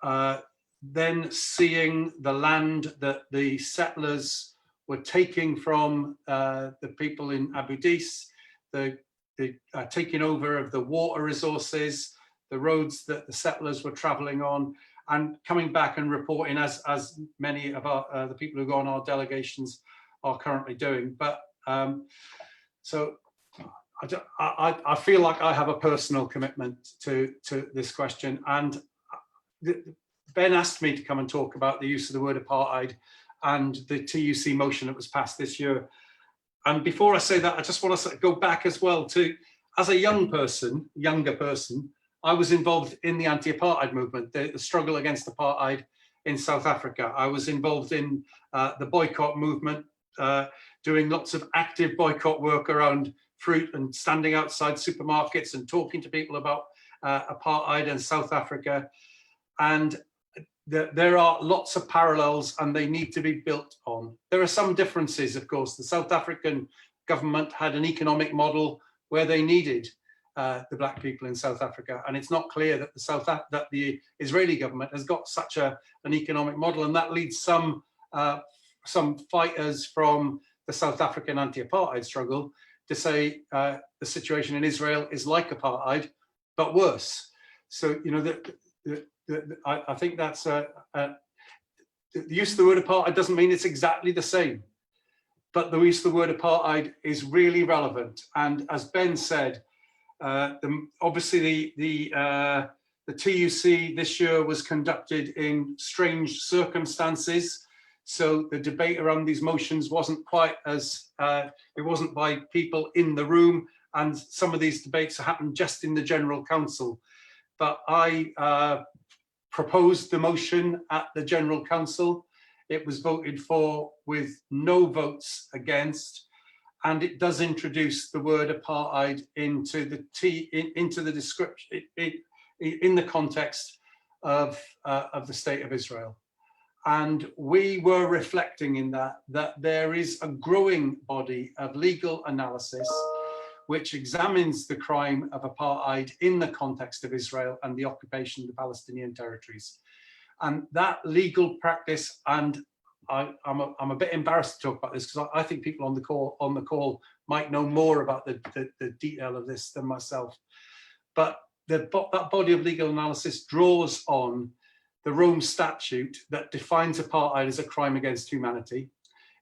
then seeing the land that the settlers were taking from the people in Abu Dis, the taking over of the water resources, the roads that the settlers were traveling on, and coming back and reporting, as many of the people who go on our delegations are currently doing. But so I feel like I have a personal commitment to this question. And Ben asked me to come and talk about the use of the word apartheid and the TUC motion that was passed this year. And before I say that, I just want to go back as well to, as a younger person, I was involved in the anti-apartheid movement, the struggle against apartheid in South Africa. I was involved in the boycott movement, doing lots of active boycott work around fruit and standing outside supermarkets and talking to people about apartheid in South Africa. And there are lots of parallels and they need to be built on. There are some differences, of course. The South African government had an economic model where they needed the black people in South Africa, and it's not clear that the Israeli government has got such an economic model, and that leads some fighters from the South African anti-apartheid struggle to say the situation in Israel is like apartheid, but worse. So, you know, I think that's the use of the word apartheid doesn't mean it's exactly the same, but the use of the word apartheid is really relevant. And as Ben said, obviously the The TUC this year was conducted in strange circumstances. So the debate around these motions wasn't quite as, it wasn't by people in the room, and some of these debates happened just in the General Council. But I proposed the motion at the General Council. It was voted for with no votes against, and it does introduce the word apartheid into the description, in the context of the State of Israel. And we were reflecting in that there is a growing body of legal analysis which examines the crime of apartheid in the context of Israel and the occupation of the Palestinian territories. And that legal practice, and I'm a bit embarrassed to talk about this because I think people on the call might know more about the detail of this than myself. But that body of legal analysis draws on the Rome Statute that defines apartheid as a crime against humanity.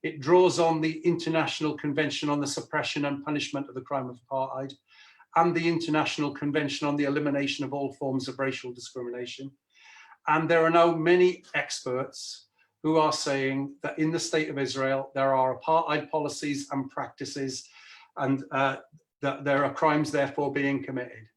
It draws on the International Convention on the Suppression and Punishment of the Crime of Apartheid and the International Convention on the Elimination of All Forms of Racial Discrimination. And there are now many experts who are saying that in the State of Israel, there are apartheid policies and practices, and that there are crimes therefore being committed.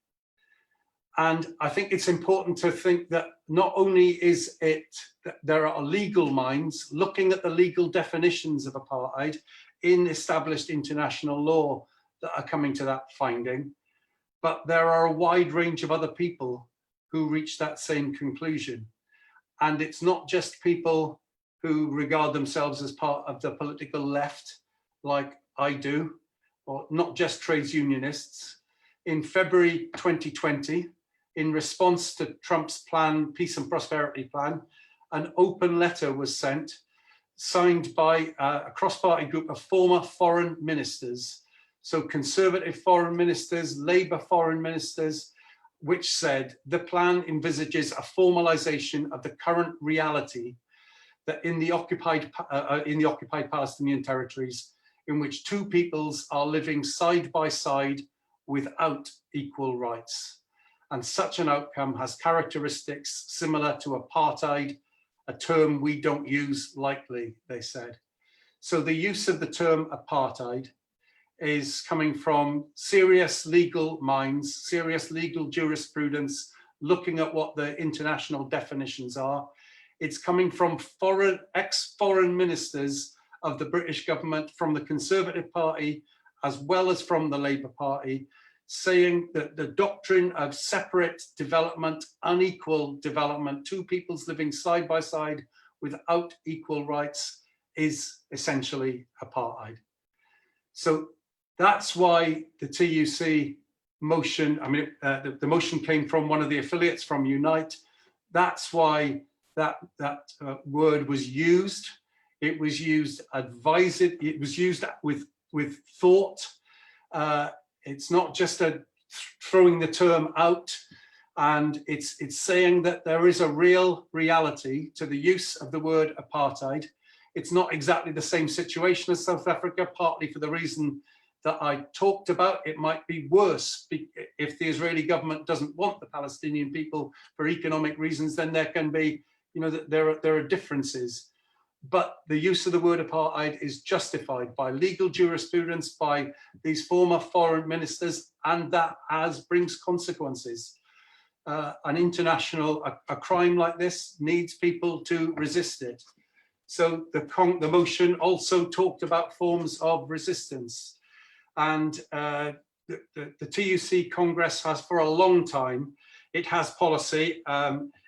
And I think it's important to think that not only is it that there are legal minds looking at the legal definitions of apartheid in established international law that are coming to that finding, but there are a wide range of other people who reach that same conclusion. And it's not just people who regard themselves as part of the political left, like I do, or not just trades unionists. In February 2020, in response to Trump's plan, Peace and Prosperity Plan, an open letter was sent, signed by a cross-party group of former foreign ministers, so conservative foreign ministers, Labour foreign ministers, which said the plan envisages a formalization of the current reality that in the occupied Palestinian territories, in which two peoples are living side by side without equal rights. And such an outcome has characteristics similar to apartheid, a term we don't use lightly, they said. So the use of the term apartheid is coming from serious legal minds, serious legal jurisprudence, looking at what the international definitions are. It's coming from ex-foreign ministers of the British government, from the Conservative Party, as well as from the Labour Party, saying that the doctrine of separate development, unequal development, two peoples living side by side without equal rights is essentially apartheid. So that's why the TUC motion, the motion came from one of the affiliates from Unite. That's why that word was used. It was used advisedly, it was used with thought. It's not just throwing the term out, and it's saying that there is a real reality to the use of the word apartheid. It's not exactly the same situation as South Africa, partly for the reason that I talked about. It might be worse if the Israeli government doesn't want the Palestinian people for economic reasons. Then there can be, there are differences. But the use of the word apartheid is justified by legal jurisprudence, by these former foreign ministers, and that brings consequences. A crime like this needs people to resist it. So the motion also talked about forms of resistance. And the TUC Congress has, for a long time, it has policy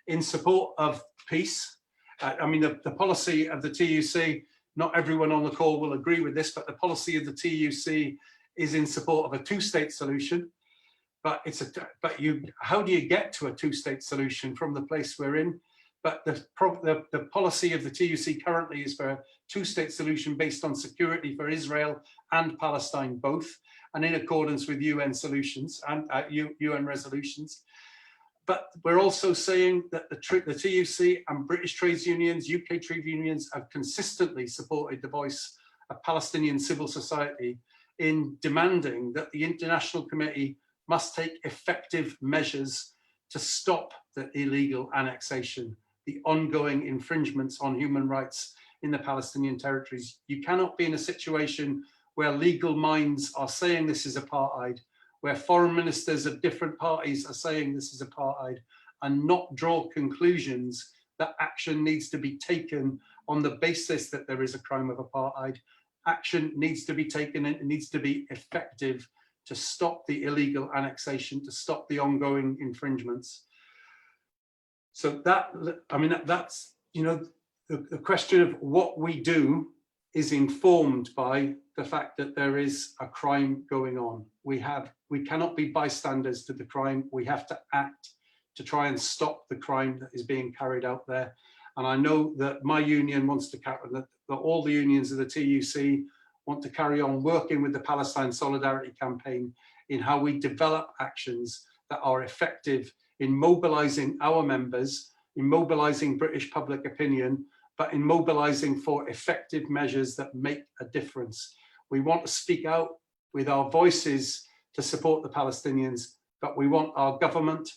in support of peace. The policy of the TUC, not everyone on the call will agree with this, but the policy of the TUC is in support of a two-state solution. But how do you get to a two-state solution from the place we're in? But the policy of the TUC currently is for a two-state solution based on security for Israel and Palestine both, and in accordance with UN solutions and UN resolutions. But we're also saying that the TUC and British trades unions, UK trade unions have consistently supported the voice of Palestinian civil society in demanding that the International Committee must take effective measures to stop the illegal annexation, the ongoing infringements on human rights in the Palestinian territories. You cannot be in a situation where legal minds are saying this is apartheid, where foreign ministers of different parties are saying this is apartheid, and not draw conclusions that action needs to be taken on the basis that there is a crime of apartheid. Action needs to be taken and it needs to be effective to stop the illegal annexation, to stop the ongoing infringements. So that, I mean, that's, you know, the question of what we do is informed by the fact that there is a crime going on. We cannot be bystanders to the crime. We have to act to try and stop the crime that is being carried out there. And I know that my union wants to, that all the unions of the TUC want to carry on working with the Palestine Solidarity Campaign in how we develop actions that are effective in mobilizing our members, in mobilizing British public opinion, but in mobilizing for effective measures that make a difference. We want to speak out with our voices to support the Palestinians, but we want our government,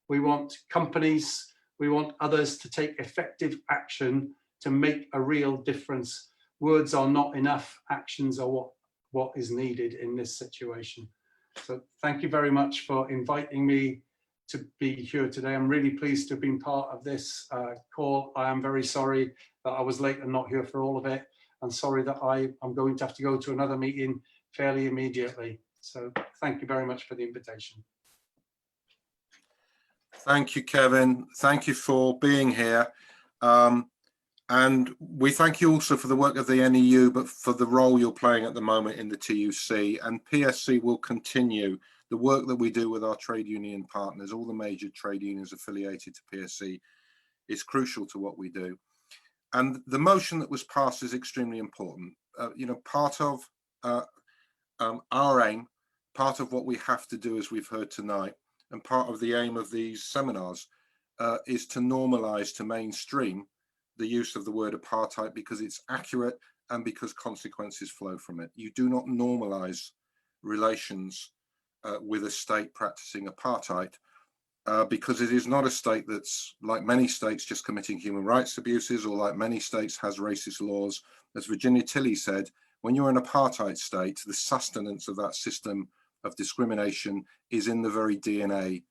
we want companies, we want others to take effective action to make a real difference. Words are not enough, actions are what is needed in this situation. So thank you very much for inviting me to be here today. I'm really pleased to have been part of this call. I am very sorry that I was late and not here for all of it. I'm sorry that I'm going to have to go to another meeting fairly immediately. So thank you very much for the invitation. Thank you, Kevin. Thank you for being here. And we thank you also for the work of the NEU, but for the role you're playing at the moment in the TUC. And PSC will continue the work that we do with our trade union partners. All the major trade unions affiliated to PSC is crucial to what we do. And the motion that was passed is extremely important. You know, part of our aim, part of what we have to do, as we've heard tonight, and part of the aim of these seminars is to normalize, to mainstream the use of the word apartheid, because it's accurate and because consequences flow from it. You do not normalize relations with a state practicing apartheid because it is not a state that's, like many states, just committing human rights abuses, or like many states has racist laws. As Virginia Tilley said, when you're an apartheid state, the sustenance of that system of discrimination is in the very DNA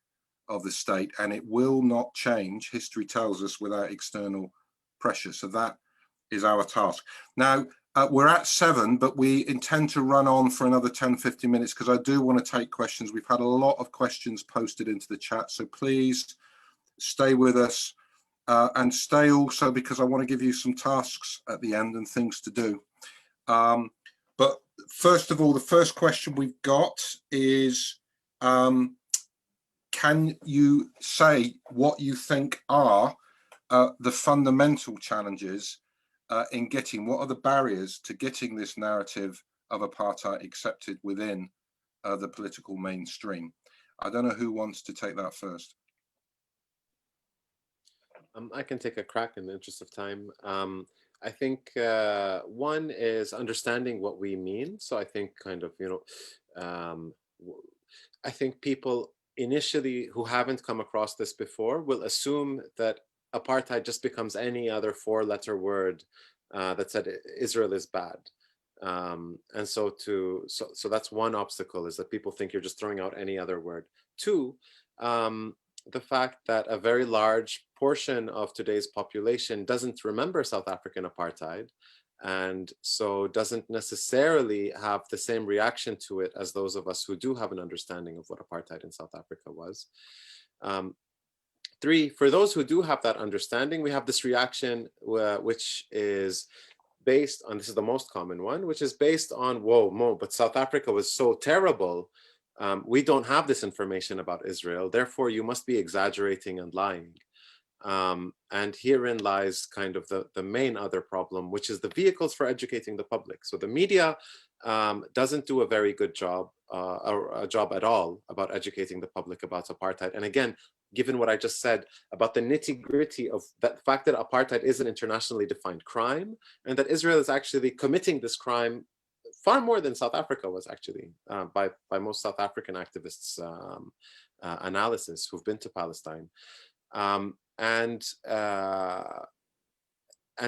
of the state, and it will not change, history tells us, without external pressure. So that is our task. Now, we're at 7, but we intend to run on for another 10-15 minutes because I do want to take questions. We've had a lot of questions posted into the chat, so please stay with us and stay also because I want to give you some tasks at the end and things to do. But first of all, the first question we've got is, can you say what you think are the fundamental challenges in getting, what are the barriers to getting this narrative of apartheid accepted within the political mainstream? I don't know who wants to take that first. I can take a crack in the interest of time. I think one is understanding what we mean. So I think kind of, you know, I think people initially who haven't come across this before will assume that apartheid just becomes any other 4-letter word that said Israel is bad. And so that's one obstacle, is that people think you're just throwing out any other word. 2, the fact that a very large portion of today's population doesn't remember South African apartheid, and so doesn't necessarily have the same reaction to it as those of us who do have an understanding of what apartheid in South Africa was. 3, for those who do have that understanding, we have this reaction which is based on, this is the most common one, which is based on, whoa, Mo, but South Africa was so terrible. We don't have this information about Israel, therefore you must be exaggerating and lying. And herein lies kind of the main other problem, which is the vehicles for educating the public. So the media doesn't do a very good job, or a job at all, about educating the public about apartheid. And again, given what I just said about the nitty-gritty of that fact that apartheid is an internationally defined crime, and that Israel is actually committing this crime far more than South Africa was actually, by most South African activists' analysis who've been to Palestine. And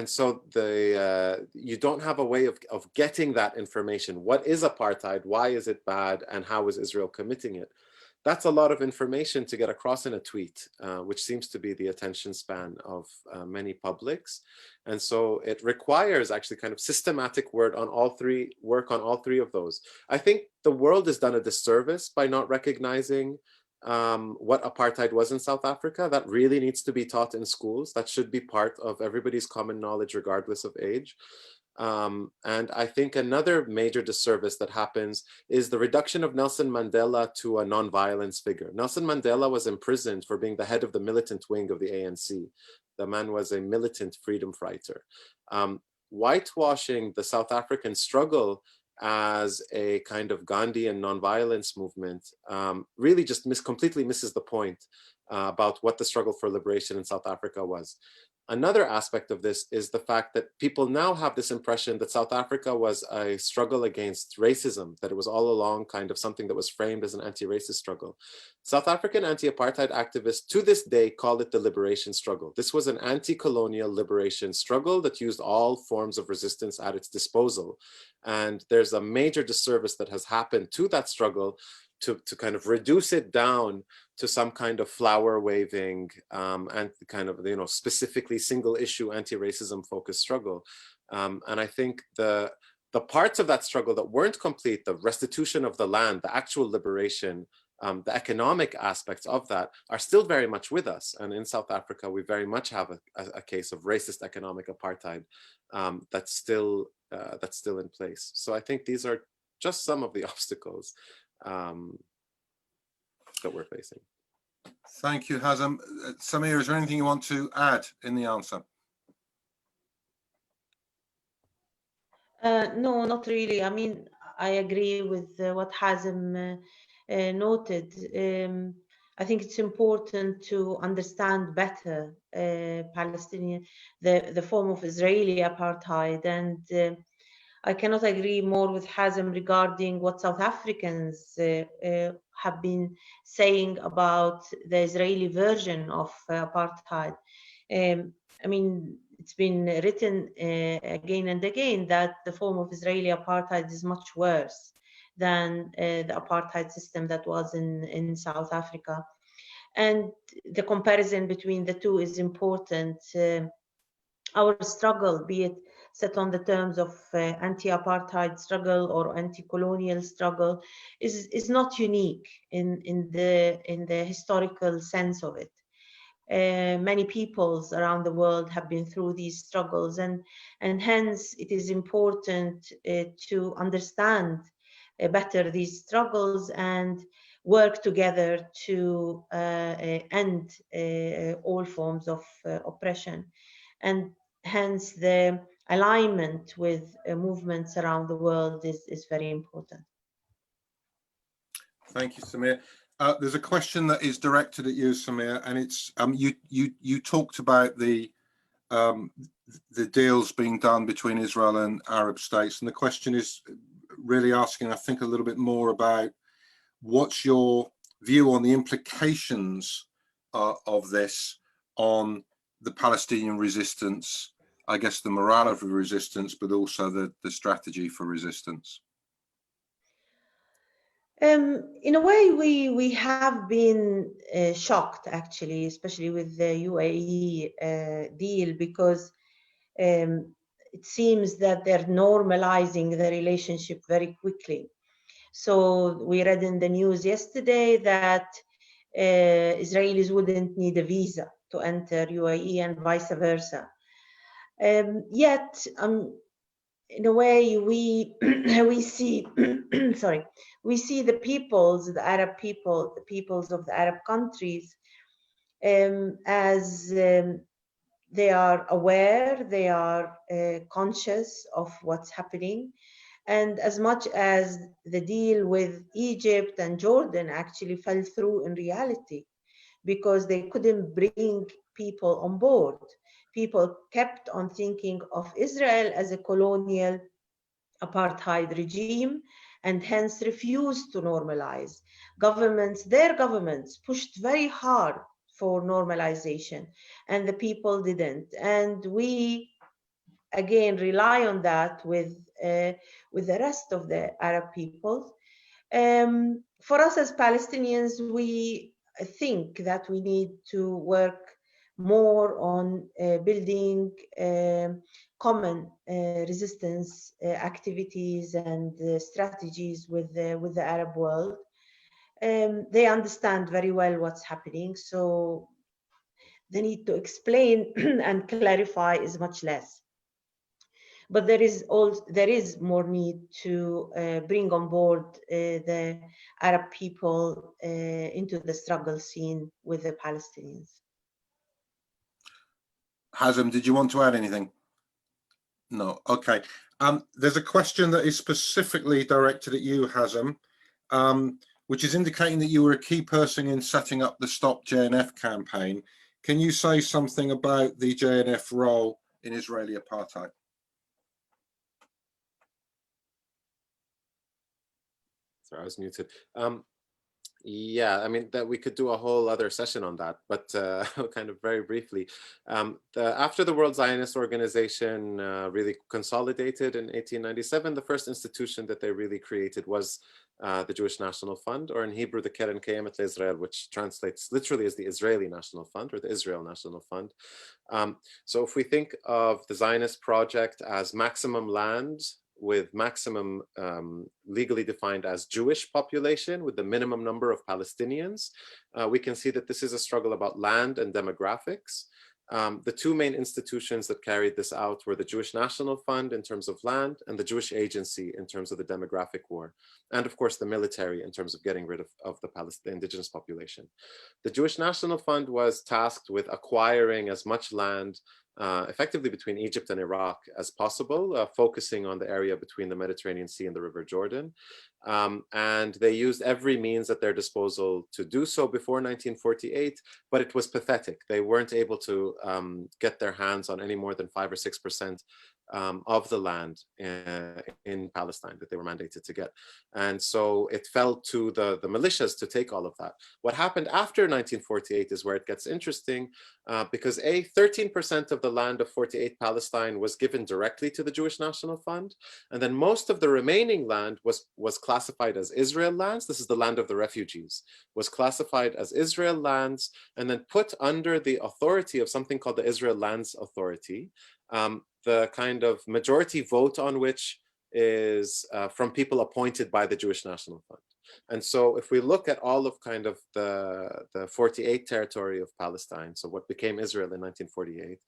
so you don't have a way of getting that information. What is apartheid? Why is it bad? And how is Israel committing it? That's a lot of information to get across in a tweet, which seems to be the attention span of many publics. And so it requires actually kind of systematic work on all three of those. I think the world has done a disservice by not recognizing what apartheid was in South Africa. That really needs to be taught in schools. That should be part of everybody's common knowledge, regardless of age. And I think another major disservice that happens is the reduction of Nelson Mandela to a non-violence figure. Nelson Mandela was imprisoned for being the head of the militant wing of the ANC. The man was a militant freedom fighter. Whitewashing the South African struggle as a kind of Gandhian non-violence movement really just completely misses the point about what the struggle for liberation in South Africa was. Another aspect of this is the fact that people now have this impression that South Africa was a struggle against racism, that it was all along kind of something that was framed as an anti-racist struggle. South African anti-apartheid activists to this day call it the liberation struggle. This was an anti-colonial liberation struggle that used all forms of resistance at its disposal. And there's a major disservice that has happened to that struggle to kind of reduce it down to some kind of flower waving and kind of, specifically single issue anti-racism focused struggle. And I think the parts of that struggle that weren't complete, the restitution of the land, the actual liberation, the economic aspects of that are still very much with us. And in South Africa, we very much have a case of racist economic apartheid that's still in place. So I think these are just some of the obstacles that we're facing. Thank you, Hazem. Samia, is there anything you want to add in the answer? No, not really. I mean, I agree with what Hazem noted. I think it's important to understand better Palestinian, the form of Israeli apartheid, and I cannot agree more with Hazem regarding what South Africans have been saying about the Israeli version of apartheid. I mean, it's been written again and again that the form of Israeli apartheid is much worse than the apartheid system that was in South Africa. And the comparison between the two is important. Our struggle, be it set on the terms of anti-apartheid struggle or anti-colonial struggle, is not unique in the historical sense of it. Many peoples around the world have been through these struggles, and hence it is important to understand better these struggles and work together to end all forms of oppression. And hence the alignment with movements around the world is very important. Thank you, Samia. There's a question that is directed at you, Samia, and it's you talked about the deals being done between Israel and Arab states, and the question is really asking, I think, a little bit more about what's your view on the implications of this on the Palestinian resistance, I guess the morale of resistance, but also the strategy for resistance. In a way, we have been shocked, actually, especially with the UAE deal, because it seems that they're normalizing the relationship very quickly. So we read in the news yesterday that Israelis wouldn't need a visa to enter UAE and vice versa. Yet, in a way, we see, we see the peoples, the Arab people, the peoples of the Arab countries, as they are aware, they are conscious of what's happening. And as much as the deal with Egypt and Jordan actually fell through in reality, because they couldn't bring people on board. People kept on thinking of Israel as a colonial apartheid regime, and hence refused to normalize. Their governments pushed very hard for normalization, and the people didn't. And we again rely on that with the rest of the Arab peoples. For us as Palestinians, we think that we need to work more on building common resistance activities and strategies with the Arab world. They understand very well what's happening, so the need to explain and clarify is much less. But there is more need to bring on board the Arab people into the struggle scene with the Palestinians. Hazem, did you want to add anything? No. Okay. There's a question that is specifically directed at you, Hazem, which is indicating that you were a key person in setting up the Stop JNF campaign. Can you say something about the JNF role in Israeli apartheid? Sorry, I was muted. Yeah, I mean, that we could do a whole other session on that, but kind of very briefly. After the World Zionist Organization really consolidated in 1897, the first institution that they really created was the Jewish National Fund, or in Hebrew, the Keren Kayemet LeIsrael, which translates literally as the Israeli National Fund, or the Israel National Fund. So if we think of the Zionist project as maximum land, with maximum legally defined as Jewish population, with the minimum number of Palestinians, we can see that this is a struggle about land and demographics. The two main institutions that carried this out were the Jewish National Fund in terms of land, and the Jewish Agency in terms of the demographic war, and of course the military in terms of getting rid of the indigenous population. The Jewish National Fund was tasked with acquiring as much land effectively between Egypt and Iraq as possible, focusing on the area between the Mediterranean Sea and the River Jordan. And they used every means at their disposal to do so before 1948, but it was pathetic. They weren't able to get their hands on any more than 5 or 6% of the land in Palestine that they were mandated to get. And so it fell to the militias to take all of that. What happened after 1948 is where it gets interesting, because 13% of the land of 48 Palestine was given directly to the Jewish National Fund, and then most of the remaining land was classified as Israel lands. This is the land of the refugees, was classified as Israel lands, and then put under the authority of something called the Israel Lands Authority, the kind of majority vote on which is from people appointed by the Jewish National Fund. And so if we look at all of kind of the 48 territory of Palestine, so what became Israel in 1948,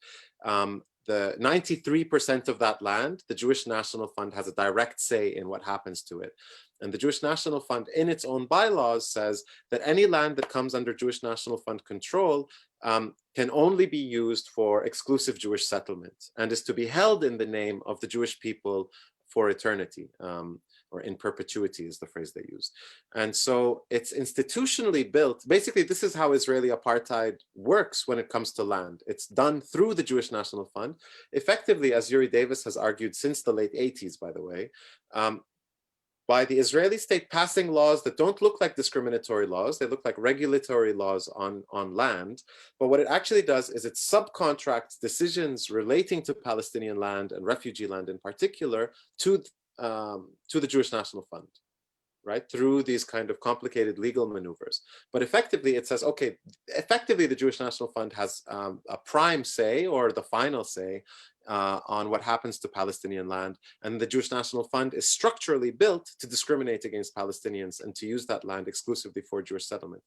the 93% of that land, the Jewish National Fund has a direct say in what happens to it. And the Jewish National Fund in its own bylaws says that any land that comes under Jewish National Fund control can only be used for exclusive Jewish settlement and is to be held in the name of the Jewish people for eternity, or in perpetuity is the phrase they use. And so it's institutionally built. Basically, this is how Israeli apartheid works when it comes to land. It's done through the Jewish National Fund. Effectively, as Yuri Davis has argued since the late 80s, by the way, by the Israeli state passing laws that don't look like discriminatory laws. They look like regulatory laws on land. But what it actually does is it subcontracts decisions relating to Palestinian land and refugee land in particular to the Jewish National Fund, right? Through these kind of complicated legal maneuvers. But effectively it says, okay, effectively the Jewish National Fund has a prime say, or the final say, on what happens to Palestinian land. And the Jewish National Fund is structurally built to discriminate against Palestinians and to use that land exclusively for Jewish settlement.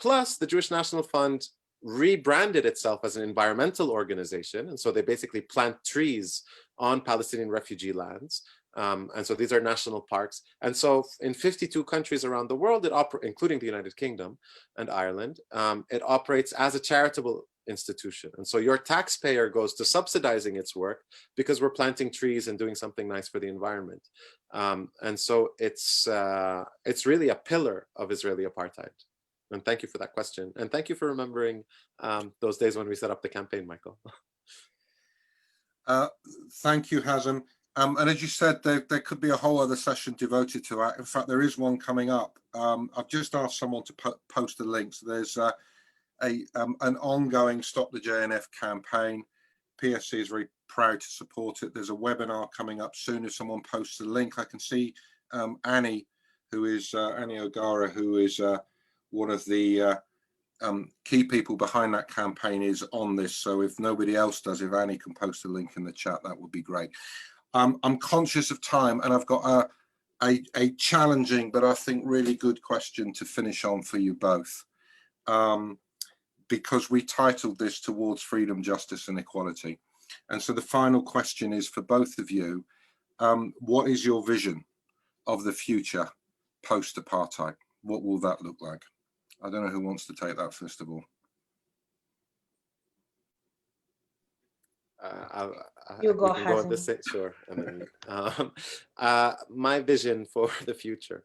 Plus, the Jewish National Fund rebranded itself as an environmental organization. And so they basically plant trees on Palestinian refugee lands. And so these are national parks. And so in 52 countries around the world, including the United Kingdom and Ireland, it operates as a charitable institution. And so your taxpayer goes to subsidizing its work because we're planting trees and doing something nice for the environment. And so it's really a pillar of Israeli apartheid. And thank you for that question. And thank you for remembering those days when we set up the campaign, Michael. Thank you, Hazem. And as you said, there could be a whole other session devoted to that. In fact, there is one coming up. I've just asked someone to post a link. So there's an ongoing Stop the JNF campaign. PSC is very proud to support it. There's a webinar coming up soon. If someone posts a link, I can see Annie, who is Annie O'Gara, who is one of the key people behind that campaign, is on this. So if nobody else does, if Annie can post a link in the chat, that would be great. I'm conscious of time, and I've got a challenging but I think really good question to finish on for you both, because we titled this Towards Freedom, Justice and Equality. And so the final question is for both of you, what is your vision of the future post-apartheid? What will that look like? I don't know who wants to take that first of all. You go, we can go on Hazem. this, sure. And then, my vision for the future,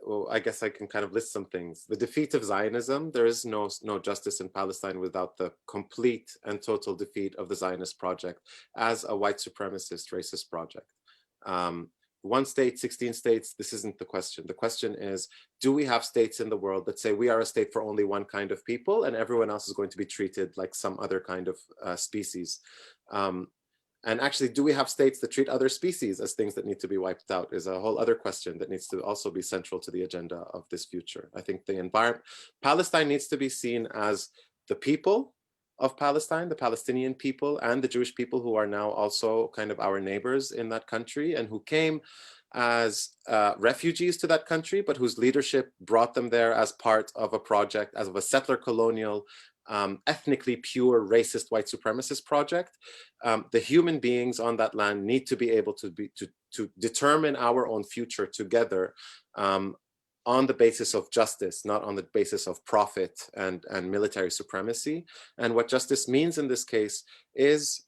well, I guess I can kind of list some things. The defeat of Zionism. There is no justice in Palestine without the complete and total defeat of the Zionist project as a white supremacist, racist project. 1 state, 16 states, this isn't the question. The question is, do we have states in the world that say we are a state for only one kind of people and everyone else is going to be treated like some other kind of species? And actually, do we have states that treat other species as things that need to be wiped out is a whole other question that needs to also be central to the agenda of this future. I think the environment, Palestine needs to be seen as the people of Palestine, the Palestinian people and the Jewish people who are now also kind of our neighbors in that country and who came as refugees to that country, but whose leadership brought them there as part of a project, as of a settler colonial, ethnically pure racist white supremacist project. The human beings on that land need to be able to determine our own future together on the basis of justice, not on the basis of profit and military supremacy. And what justice means in this case is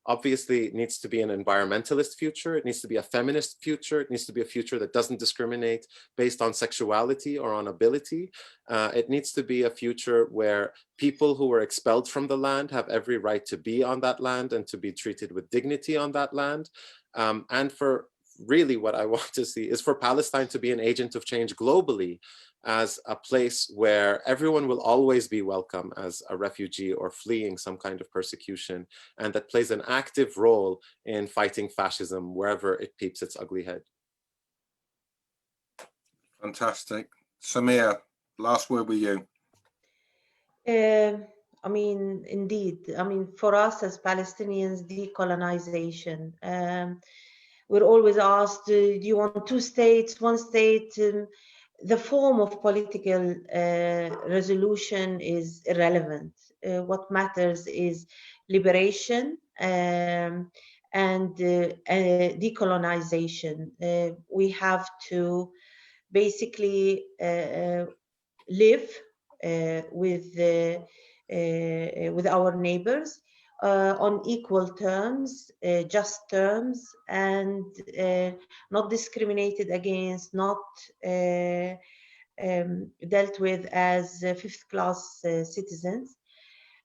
obviously it needs to be an environmentalist future. It needs to be a feminist future. It needs to be a future that doesn't discriminate based on sexuality or on ability. It needs to be a future where people who were expelled from the land have every right to be on that land and to be treated with dignity on that land. And for really what I want to see is for Palestine to be an agent of change globally as a place where everyone will always be welcome as a refugee or fleeing some kind of persecution, and that plays an active role in fighting fascism wherever it peeps its ugly head. Fantastic. Samia, last word with you. I mean, indeed, I mean, for us as Palestinians, decolonization, we're always asked, do you want 2 states, 1 state? The form of political resolution is irrelevant. What matters is liberation and decolonization. We have to basically live with our neighbors on equal terms, just terms, and not discriminated against, not dealt with as 5th-class citizens.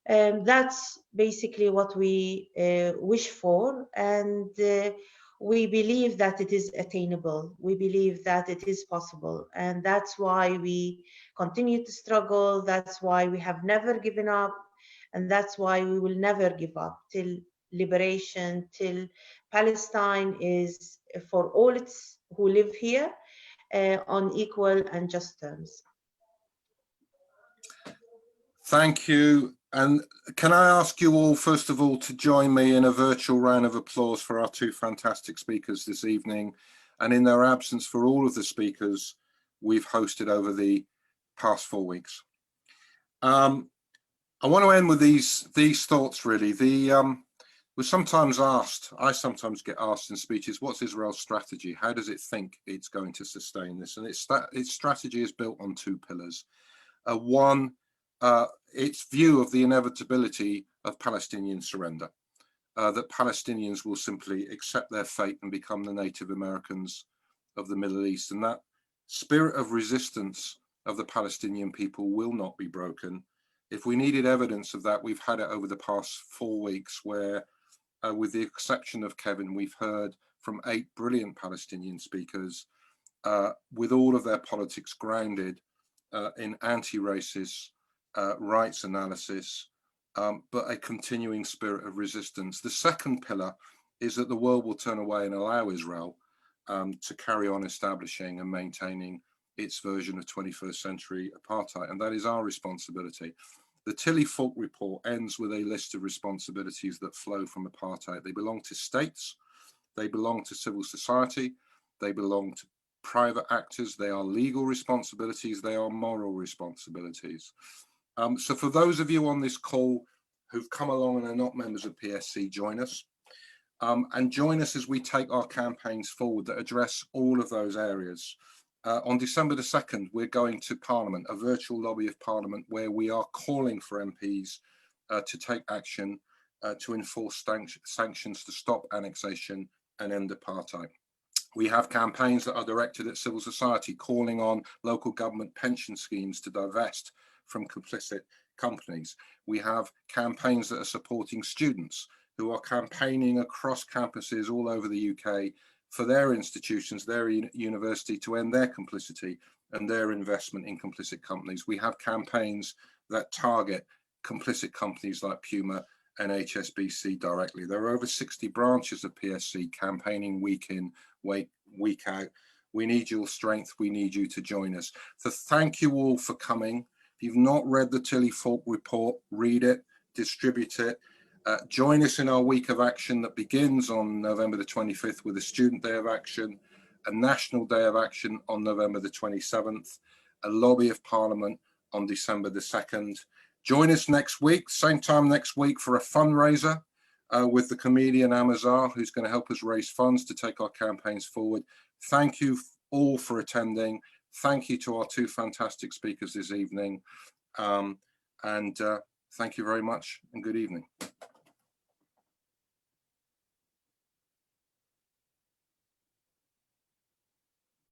That's basically what we wish for, and we believe that it is attainable. We believe that it is possible, and that's why we continue to struggle. That's why we have never given up. And that's why we will never give up till liberation, till Palestine is for all its who live here on equal and just terms. Thank you. And can I ask you all, first of all, to join me in a virtual round of applause for our 2 fantastic speakers this evening, and in their absence for all of the speakers we've hosted over the past 4 weeks. I want to end with these thoughts, really. We're sometimes asked, I sometimes get asked in speeches, what's Israel's strategy? How does it think it's going to sustain this? And its strategy is built on 2 pillars. One, its view of the inevitability of Palestinian surrender, that Palestinians will simply accept their fate and become the Native Americans of the Middle East. And that spirit of resistance of the Palestinian people will not be broken. If we needed evidence of that, we've had it over the past 4 weeks, where with the exception of Kevin, we've heard from 8 brilliant Palestinian speakers with all of their politics grounded in anti-racist rights analysis, but a continuing spirit of resistance. The second pillar is that the world will turn away and allow Israel to carry on establishing and maintaining its version of 21st century apartheid, and that is our responsibility. The Tilly Falk report ends with a list of responsibilities that flow from apartheid. They belong to states, they belong to civil society, they belong to private actors, they are legal responsibilities, they are moral responsibilities. So for those of you on this call who've come along and are not members of PSC, join us. And join us as we take our campaigns forward that address all of those areas. On December the 2nd, we're going to Parliament, a virtual lobby of Parliament, where we are calling for MPs to take action to enforce sanctions to stop annexation and end apartheid. We have campaigns that are directed at civil society, calling on local government pension schemes to divest from complicit companies. We have campaigns that are supporting students who are campaigning across campuses all over the UK for their institutions, their university, to end their complicity and their investment in complicit companies. We have campaigns that target complicit companies like Puma and HSBC directly. There are over 60 branches of PSC campaigning week in, week out. We need your strength. We need you to join us. So thank you all for coming. If you've not read the Tilly Falk report, read it, distribute it. Join us in our week of action that begins on November the 25th with a Student Day of Action, a National Day of Action on November the 27th, a Lobby of Parliament on December the 2nd. Join us next week, same time next week, for a fundraiser with the comedian Amazar, who's going to help us raise funds to take our campaigns forward. Thank you all for attending. Thank you to our 2 fantastic speakers this evening. Thank you very much and good evening.